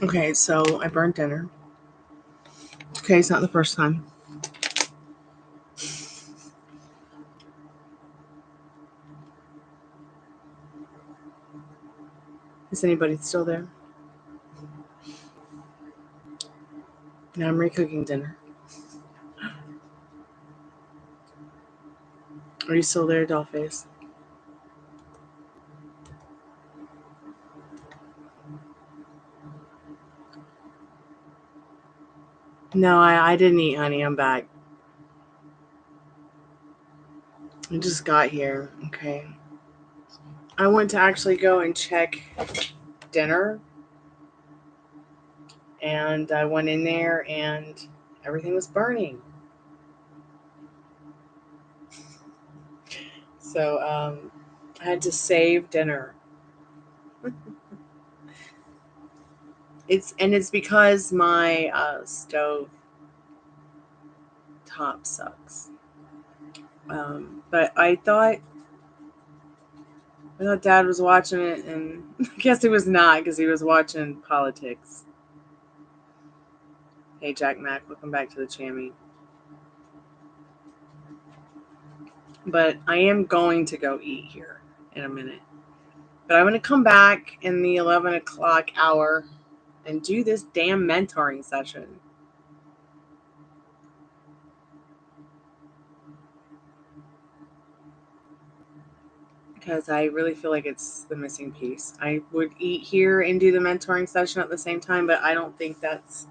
Okay, so I burnt dinner. Okay, it's not the first time. Is anybody still there? Now I'm recooking dinner. Are you still there, Dollface? No, I didn't eat, honey. I'm back. I just got here. Okay. I went to actually go and check dinner. And I went in there and everything was burning. So I had to save dinner. It's because my stove top sucks. But I thought Dad was watching it, and I guess he was not because he was watching politics. Hey, Jack Mac, welcome back to the Chammy. But I am going to go eat here in a minute. But I'm going to come back in the 11 o'clock hour and do this damn mentoring session. Because I really feel like it's the missing piece. I would eat here and do the mentoring session at the same time, but I don't think that's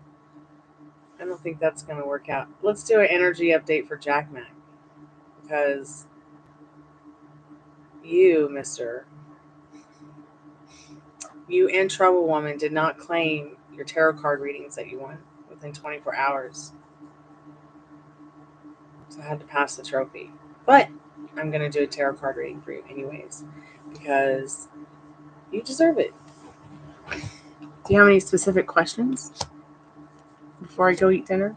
going to work out. Let's do an energy update for Jack Mac. Because you, mister, you and Trouble Woman did not claim your tarot card readings that you won within 24 hours. So I had to pass the trophy. But I'm going to do a tarot card reading for you anyways. Because you deserve it. Do you have any specific questions before I go eat dinner?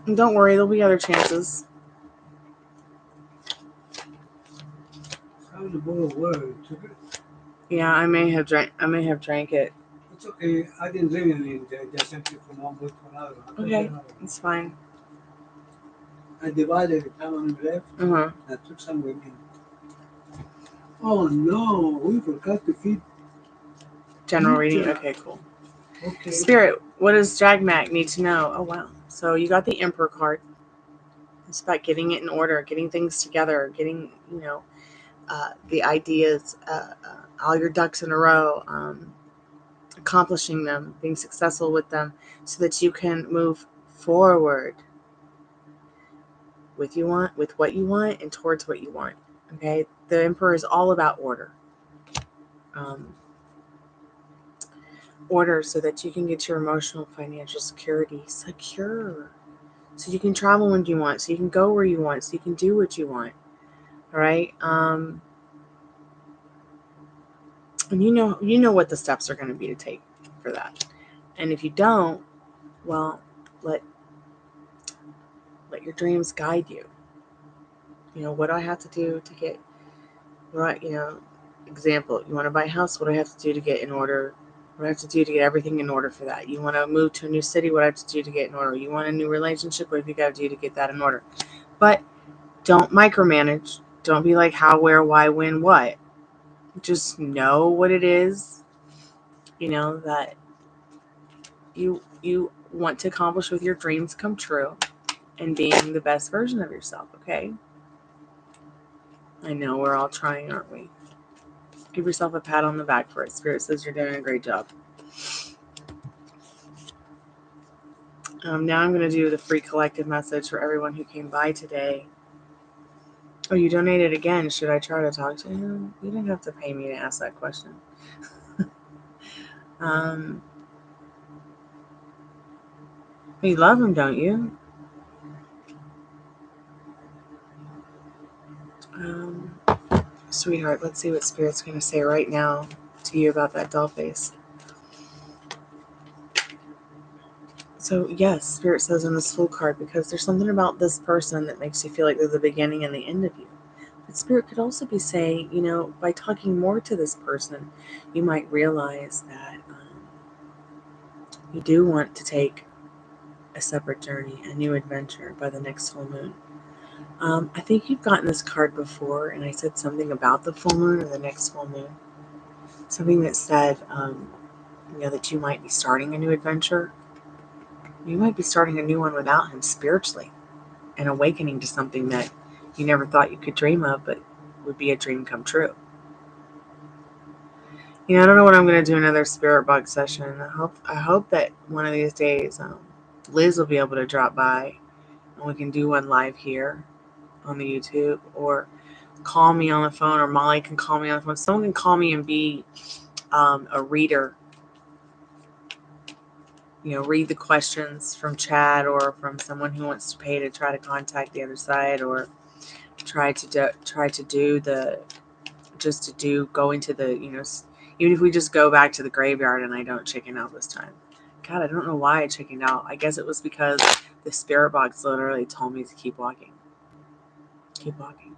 And don't worry, there'll be other chances.
How the bottle word?
Yeah, I may have drank it.
It's okay. I didn't drink any. Just simply from one book to another.
Okay, it's fine.
I divided the time on the left. I took some with me. Oh no, we forgot to feed.
General reading. Okay, cool.
Okay.
Spirit, what does Jack Mac need to know? Oh wow. So you got the Emperor card. It's about getting it in order, getting things together, getting, the ideas, all your ducks in a row, accomplishing them, being successful with them so that you can move forward with what you want and towards what you want. Okay? The Emperor is all about order. Order so that you can get your emotional, financial security secure. So you can travel when you want, so you can go where you want, so you can do what you want. All right? And you know what the steps are going to be to take for that. And if you don't, well, let your dreams guide you. What do I have to do to get right? Example, you want to buy a house, what do I have to do to get in order? What do I have to do to get everything in order for that? You want to move to a new city, what do I have to do to get in order? You want a new relationship, what have you got to do to get that in order? But don't micromanage. Don't be like how, where, why, when, what. Just know what it is, that you want to accomplish with your dreams come true and being the best version of yourself, okay? I know we're all trying, aren't we? Give yourself a pat on the back for it. Spirit says you're doing a great job. Now I'm going to do the free collective message for everyone who came by today. Oh, you donated again. Should I try to talk to him? You didn't have to pay me to ask that question. You love him, don't you? Sweetheart, let's see what Spirit's going to say right now to you about that doll face. So, yes, Spirit says in this Fool card, because there's something about this person that makes you feel like they're the beginning and the end of you. But Spirit could also be saying, by talking more to this person, you might realize that you do want to take a separate journey, a new adventure by the next full moon. I think you've gotten this card before, and I said something about the full moon or the next full moon. Something that said, that you might be starting a new adventure. You might be starting a new one without him spiritually and awakening to something that you never thought you could dream of, but would be a dream come true. I don't know when I'm going to do another spirit box session. I hope that one of these days Liz will be able to drop by and we can do one live here on the YouTube, or call me on the phone, or Molly can call me on the phone. Someone can call me and be a reader. Read the questions from chat or from someone who wants to pay to try to contact the other side, or go into the, even if we just go back to the graveyard and I don't chicken out this time. God, I don't know why I chickened out. I guess it was because the spirit box literally told me to keep walking. Keep walking.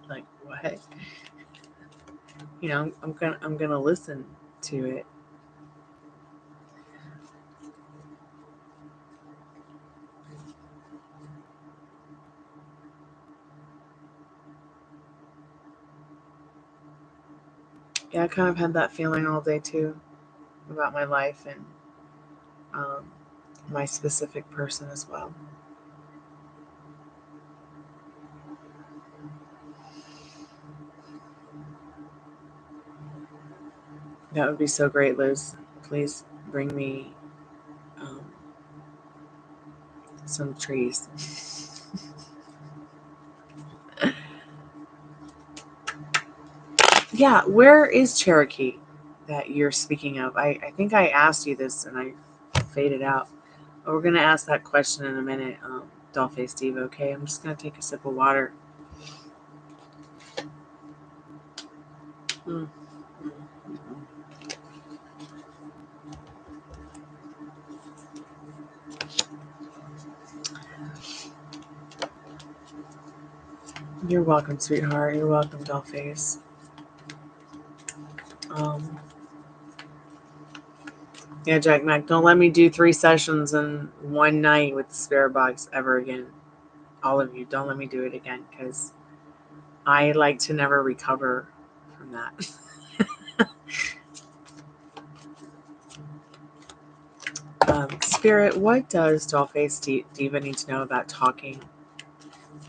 Like, what? I'm gonna listen to it. Yeah, I kind of had that feeling all day too about my life and my specific person as well. That would be so great, Liz. Please bring me some trees. Yeah, where is Cherokee that you're speaking of? I think I asked you this and I faded out. But we're going to ask that question in a minute, Dollface Diva, okay? I'm just going to take a sip of water. You're welcome, sweetheart. You're welcome, Dollface. Yeah, Jack Mac, don't let me do 3 sessions in one night with the spirit box ever again. All of you, don't let me do it again, because I like to never recover from that. Spirit, what does Dollface Diva need to know about talking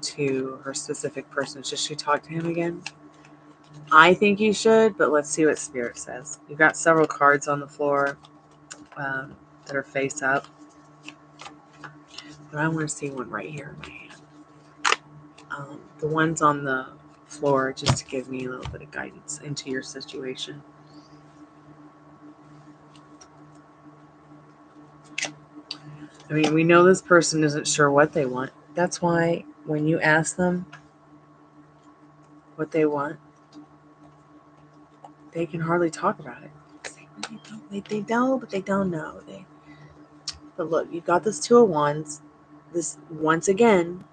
to her specific person? Should she talk to him again? I think you should, but let's see what Spirit says. You've got several cards on the floor that are face up. But I want to see one right here in my hand. The ones on the floor, just to give me a little bit of guidance into your situation. I mean, we know this person isn't sure what they want. That's why when you ask them what they want, they can hardly talk about it. They don't, but they don't know. But look, you've got this 2 of Wands. This, once again,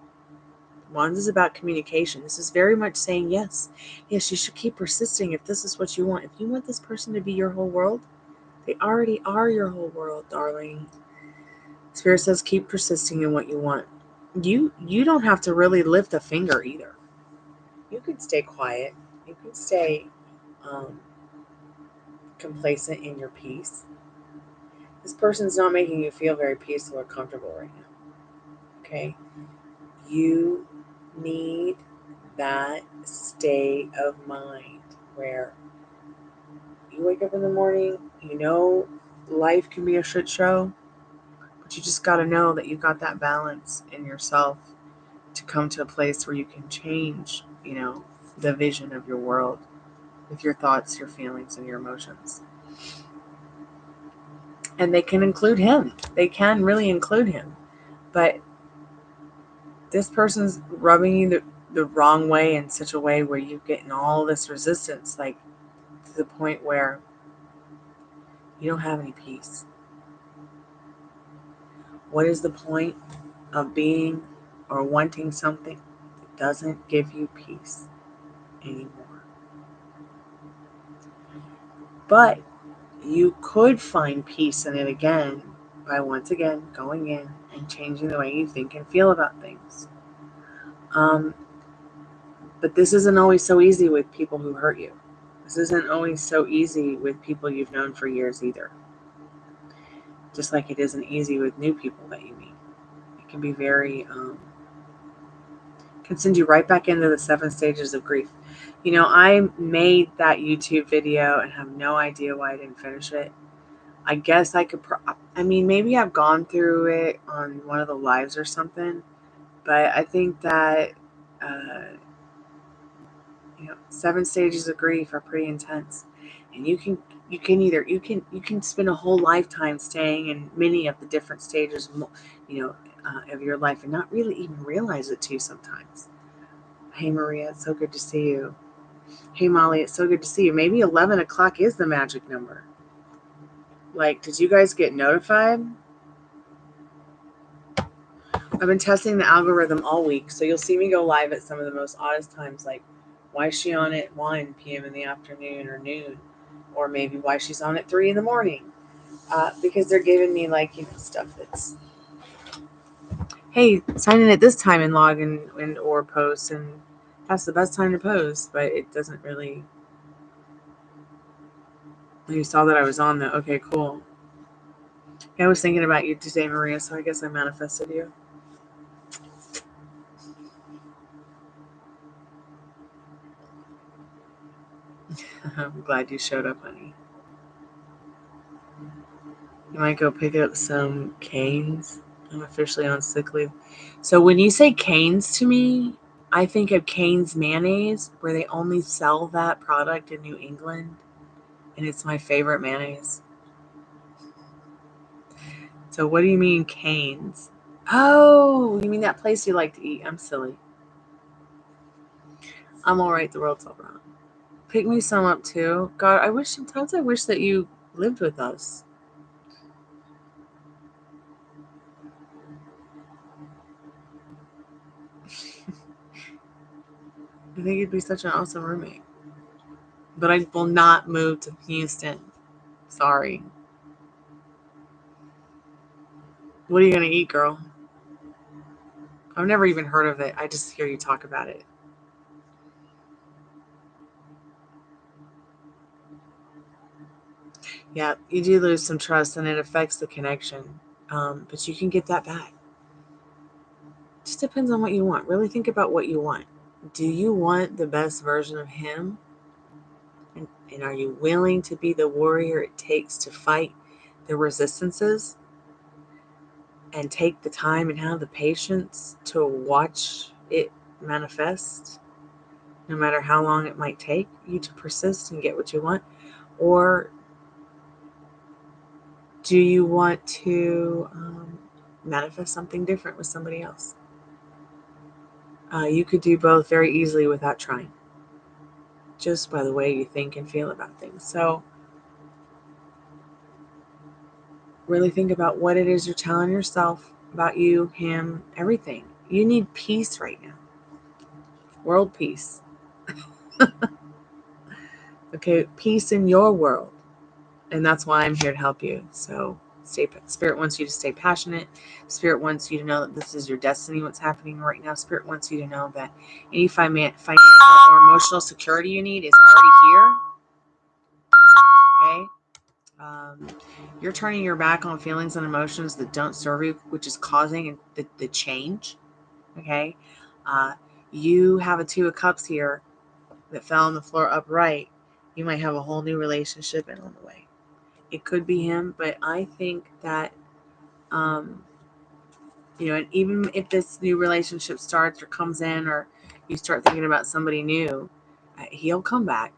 Wands is about communication. This is very much saying yes. Yes, you should keep persisting if this is what you want. If you want this person to be your whole world, they already are your whole world, darling. Spirit says keep persisting in what you want. You don't have to really lift a finger either. You could stay quiet. You could stay complacent in your peace. This person's not making you feel very peaceful or comfortable right now. Okay? You need that state of mind where you wake up in the morning, life can be a shit show, but you just got to know that you've got that balance in yourself to come to a place where you can change, the vision of your world with your thoughts, your feelings, and your emotions. And they can include him. They can really include him. But this person's rubbing you the wrong way in such a way where you're getting all this resistance, like to the point where you don't have any peace. What is the point of being or wanting something that doesn't give you peace anymore. But you could find peace in it again by once again going in and changing the way you think and feel about things. But this isn't always so easy with people who hurt you. This isn't always so easy with people you've known for years either. Just like it isn't easy with new people that you meet. It can be very, can send you right back into the 7 stages of grief. You know, I made that YouTube video and have no idea why I didn't finish it. I guess I could, maybe I've gone through it on one of the lives or something, but I think that, 7 stages of grief are pretty intense, and you can spend a whole lifetime staying in many of the different stages, of your life and not really even realize it too sometimes. Hey Maria, it's so good to see you. Hey Molly, it's so good to see you. Maybe 11 o'clock is the magic number. Like, did you guys get notified? I've been testing the algorithm all week, so you'll see me go live at some of the most oddest times, like why is she on at 1 p.m. in the afternoon or noon, or maybe why she's on at 3 in the morning, because they're giving me stuff that's, hey, sign in at this time and log in and or post, and that's the best time to post, but it doesn't really. You saw that I was on the, okay, cool. I was thinking about you today, Maria, so I guess I manifested you. I'm glad you showed up, honey. You might go pick up some Cane's. I'm officially on sick leave. So when you say Cane's to me, I think of Cane's mayonnaise, where they only sell that product in New England, and it's my favorite mayonnaise. So what do you mean Cane's? Oh, you mean that place you like to eat? I'm silly. I'm all right. The world's all wrong. Pick me some up too. God, I wish that you lived with us. I think you'd be such an awesome roommate. But I will not move to Houston. Sorry. What are you going to eat, girl? I've never even heard of it. I just hear you talk about it. Yeah, you do lose some trust and it affects the connection. But you can get that back. It just depends on what you want. Really think about what you want. Do you want the best version of him? And are you willing to be the warrior it takes to fight the resistances? And take the time and have the patience to watch it manifest, no matter how long it might take you to persist and get what you want? Or do you want to manifest something different with somebody else? You could do both very easily without trying, just by the way you think and feel about things. So really think about what it is you're telling yourself about you, him, everything. You need peace right now. World peace. Okay, peace in your world. And that's why I'm here to help you. So Spirit wants you to stay passionate. Spirit wants you to know that this is your destiny, what's happening right now. Spirit wants you to know that any financial or emotional security you need is already here. Okay? You're turning your back on feelings and emotions that don't serve you, which is causing the change. Okay? You have a 2 of Cups here that fell on the floor upright. You might have a whole new relationship in on the way. It could be him, but I think that, and even if this new relationship starts or comes in, or you start thinking about somebody new, he'll come back.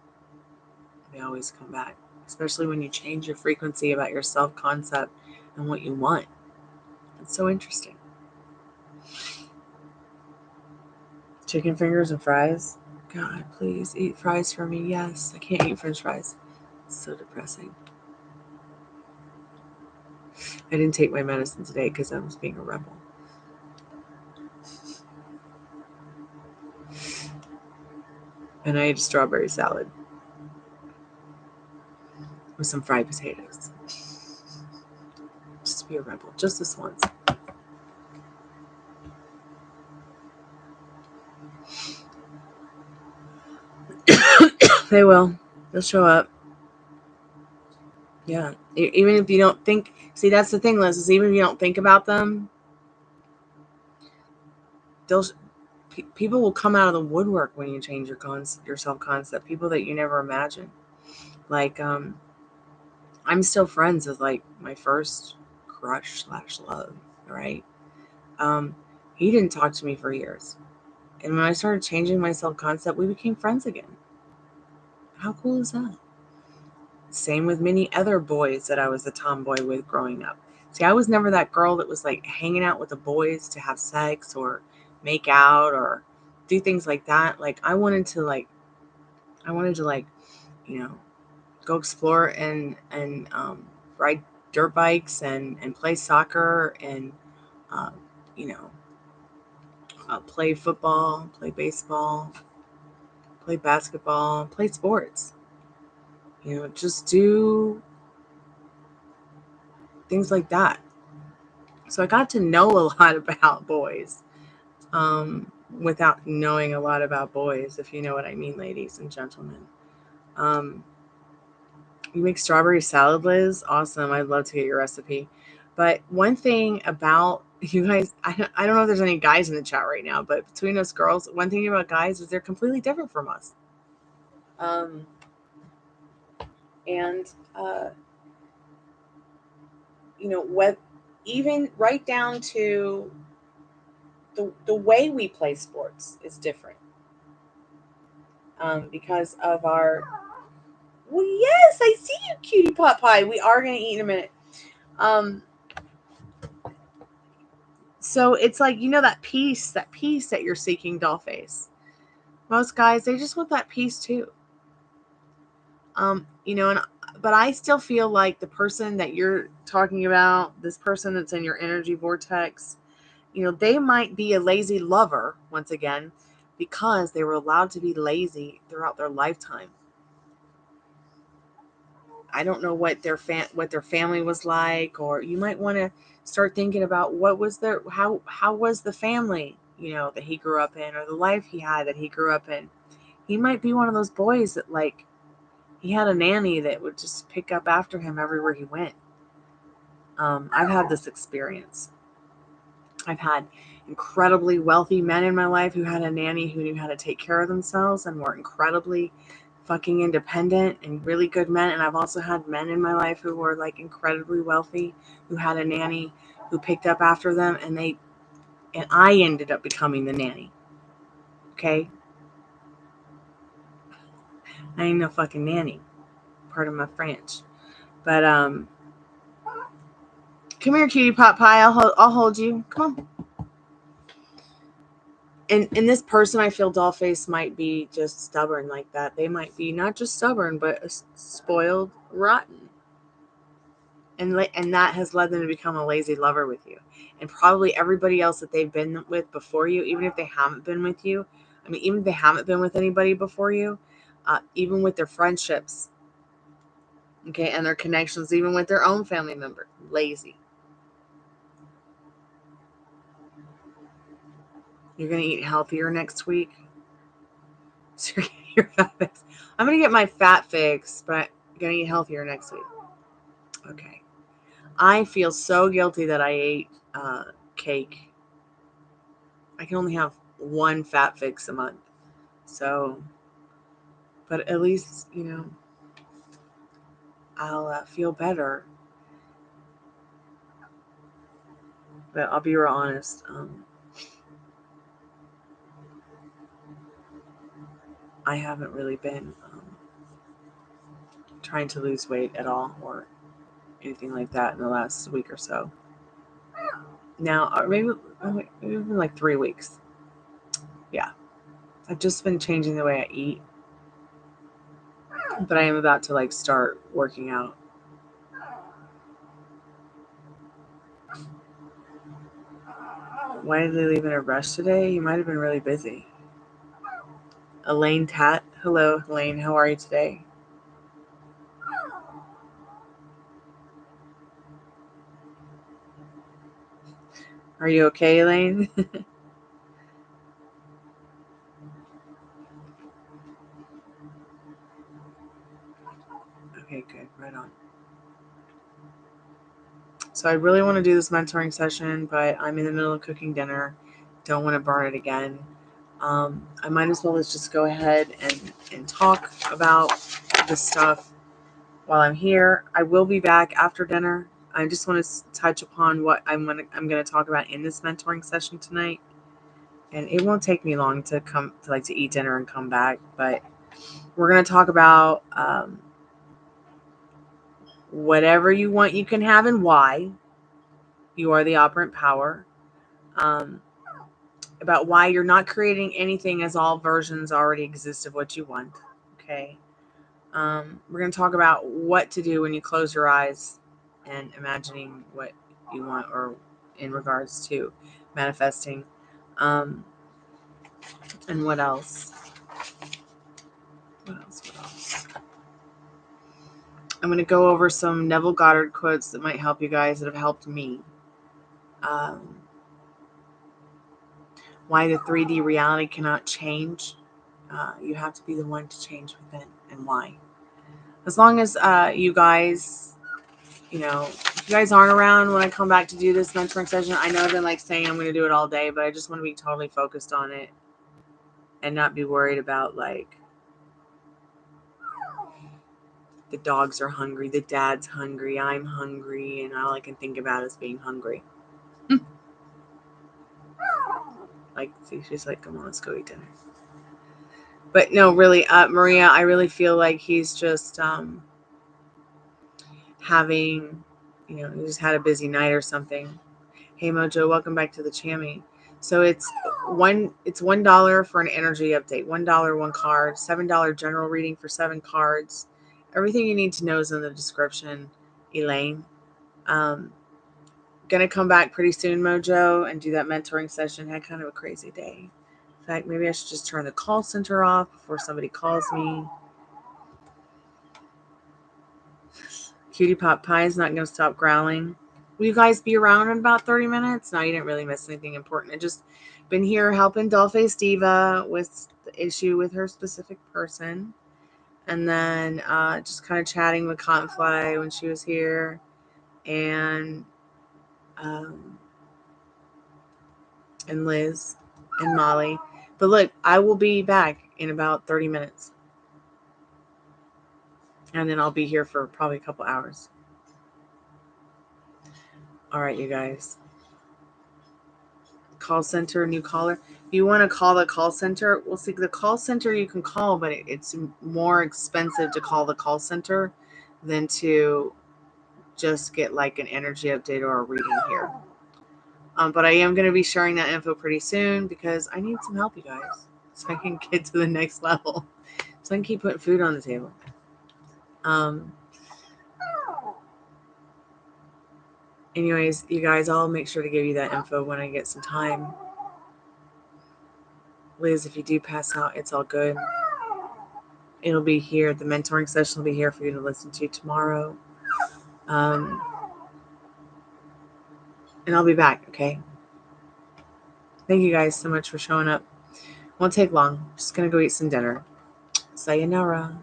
They always come back, especially when you change your frequency about your self-concept and what you want. It's so interesting. Chicken fingers and fries. God, please eat fries for me. Yes, I can't eat French fries. It's so depressing. I didn't take my medicine today because I was being a rebel. And I ate a strawberry salad with some fried potatoes. Just to be a rebel, just this once. They will. They'll show up. Yeah. Even if you don't think, see, that's the thing, Liz, is even if you don't think about them, people will come out of the woodwork when you change your self-concept. People that you never imagined. Like, I'm still friends with like my first crush / love, right? He didn't talk to me for years. And when I started changing my self-concept, we became friends again. How cool is that? Same with many other boys that I was a tomboy with growing up. See, I was never that girl that was like hanging out with the boys to have sex or make out or do things like that. Like I wanted to you know, go explore and ride dirt bikes and play soccer and you know, play football, play baseball, play basketball, play sports. You know, just do things like that. So I got to know a lot about boys without knowing a lot about boys, if you know what I mean, ladies and gentlemen. You make strawberry salad, Liz? Awesome. I'd love to get your recipe. But one thing about you guys, I don't know if there's any guys in the chat right now, but between us girls, one thing about guys is they're completely different from us. And you know, what, even right down to the way we play sports is different. Because of our, well, yes, I see you, cutie pot pie. We are going to eat in a minute. So it's like, you know, that peace that you're seeking, Dollface. Most guys, they just want that peace too. You know, but I still feel like the person that you're talking about, this person that's in your energy vortex, you know, they might be a lazy lover once again because they were allowed to be lazy throughout their lifetime. I don't know what their family was like, or you might want to start thinking about what was how was the family, you know, that he grew up in, or the life he had that he grew up in. He might be one of those boys that like he had a nanny that would just pick up after him everywhere he went. I've had this experience. I've had incredibly wealthy men in my life who had a nanny who knew how to take care of themselves and were incredibly fucking independent and really good men. And I've also had men in my life who were like incredibly wealthy who had a nanny who picked up after them, and I ended up becoming the nanny. Okay? I ain't no fucking nanny. Part of my French. But come here, cutie pot pie. I'll hold you. Come on. And this person, I feel Dollface might be just stubborn like that. They might be not just stubborn, but spoiled, rotten. And that has led them to become a lazy lover with you. And probably everybody else that they've been with before you, even if they haven't been with you, I mean, even if they haven't been with anybody before you, even with their friendships, okay, and their connections, even with their own family member, lazy. You're going to eat healthier next week. So you're going to get your fat fix. I'm going to get my fat fix, but I'm going to eat healthier next week. Okay. I feel so guilty that I ate cake. I can only have one fat fix a month. So, but at least, you know, I'll feel better. But I'll be real honest. I haven't really been trying to lose weight at all or anything like that in the last week or so. Now, maybe even like 3 weeks. Yeah. I've just been changing the way I eat. But I am about to like start working out. Why did they leave in a rush today? You might have been really busy. Elaine Tat. Hello, Elaine. How are you today? Are you okay, Elaine? Okay, good. Right on. So I really want to do this mentoring session, but I'm in the middle of cooking dinner. Don't want to burn it again. I might as well just go ahead and talk about this stuff while I'm here. I will be back after dinner. I just want to touch upon what I'm going to talk about in this mentoring session tonight. And it won't take me long to eat dinner and come back, but we're going to talk about whatever you want you can have and why. You are the operant power. About why you're not creating anything as all versions already exist of what you want. Okay. We're going to talk about what to do when you close your eyes and imagining what you want, or in regards to manifesting. And what else? What else? I'm going to go over some Neville Goddard quotes that might help you guys, that have helped me. Why the 3D reality cannot change. You have to be the one to change within, and why. As long as you guys, if you guys aren't around when I come back to do this mentoring session, I know I've been saying I'm going to do it all day, but I just want to be totally focused on it and not be worried about the dogs are hungry, the dad's hungry, I'm hungry, and all I can think about is being hungry. See, she's like, come on, let's go eat dinner. But no, really, Maria, I really feel like he's just having, he just had a busy night or something. Hey Mojo, welcome back to the Chammy. So it's $1 for an energy update, $1 one card, $7 general reading for 7 cards. Everything you need to know is in the description, Elaine. Gonna come back pretty soon, Mojo, and do that mentoring session. Had kind of a crazy day. In fact, maybe I should just turn the call center off before somebody calls me. Cutie Pot Pie is not going to stop growling. Will you guys be around in about 30 minutes? No, you didn't really miss anything important. I just been here helping Dollface Diva with the issue with her specific person. And then just kind of chatting with Cottonfly when she was here. And Liz and Molly. But look, I will be back in about 30 minutes. And then I'll be here for probably a couple hours. All right, you guys. Call center, new caller. You want to call the call center? Well, see, the call center you can call, but it's more expensive to call the call center than to just get an energy update or a reading here. But I am going to be sharing that info pretty soon because I need some help, you guys, so I can get to the next level, so I can keep putting food on the table. Anyways, you guys, I'll make sure to give you that info when I get some time. Liz, if you do pass out, it's all good. It'll be here. The mentoring session will be here for you to listen to tomorrow. And I'll be back, okay? Thank you guys so much for showing up. Won't take long. Just going to go eat some dinner. Sayonara.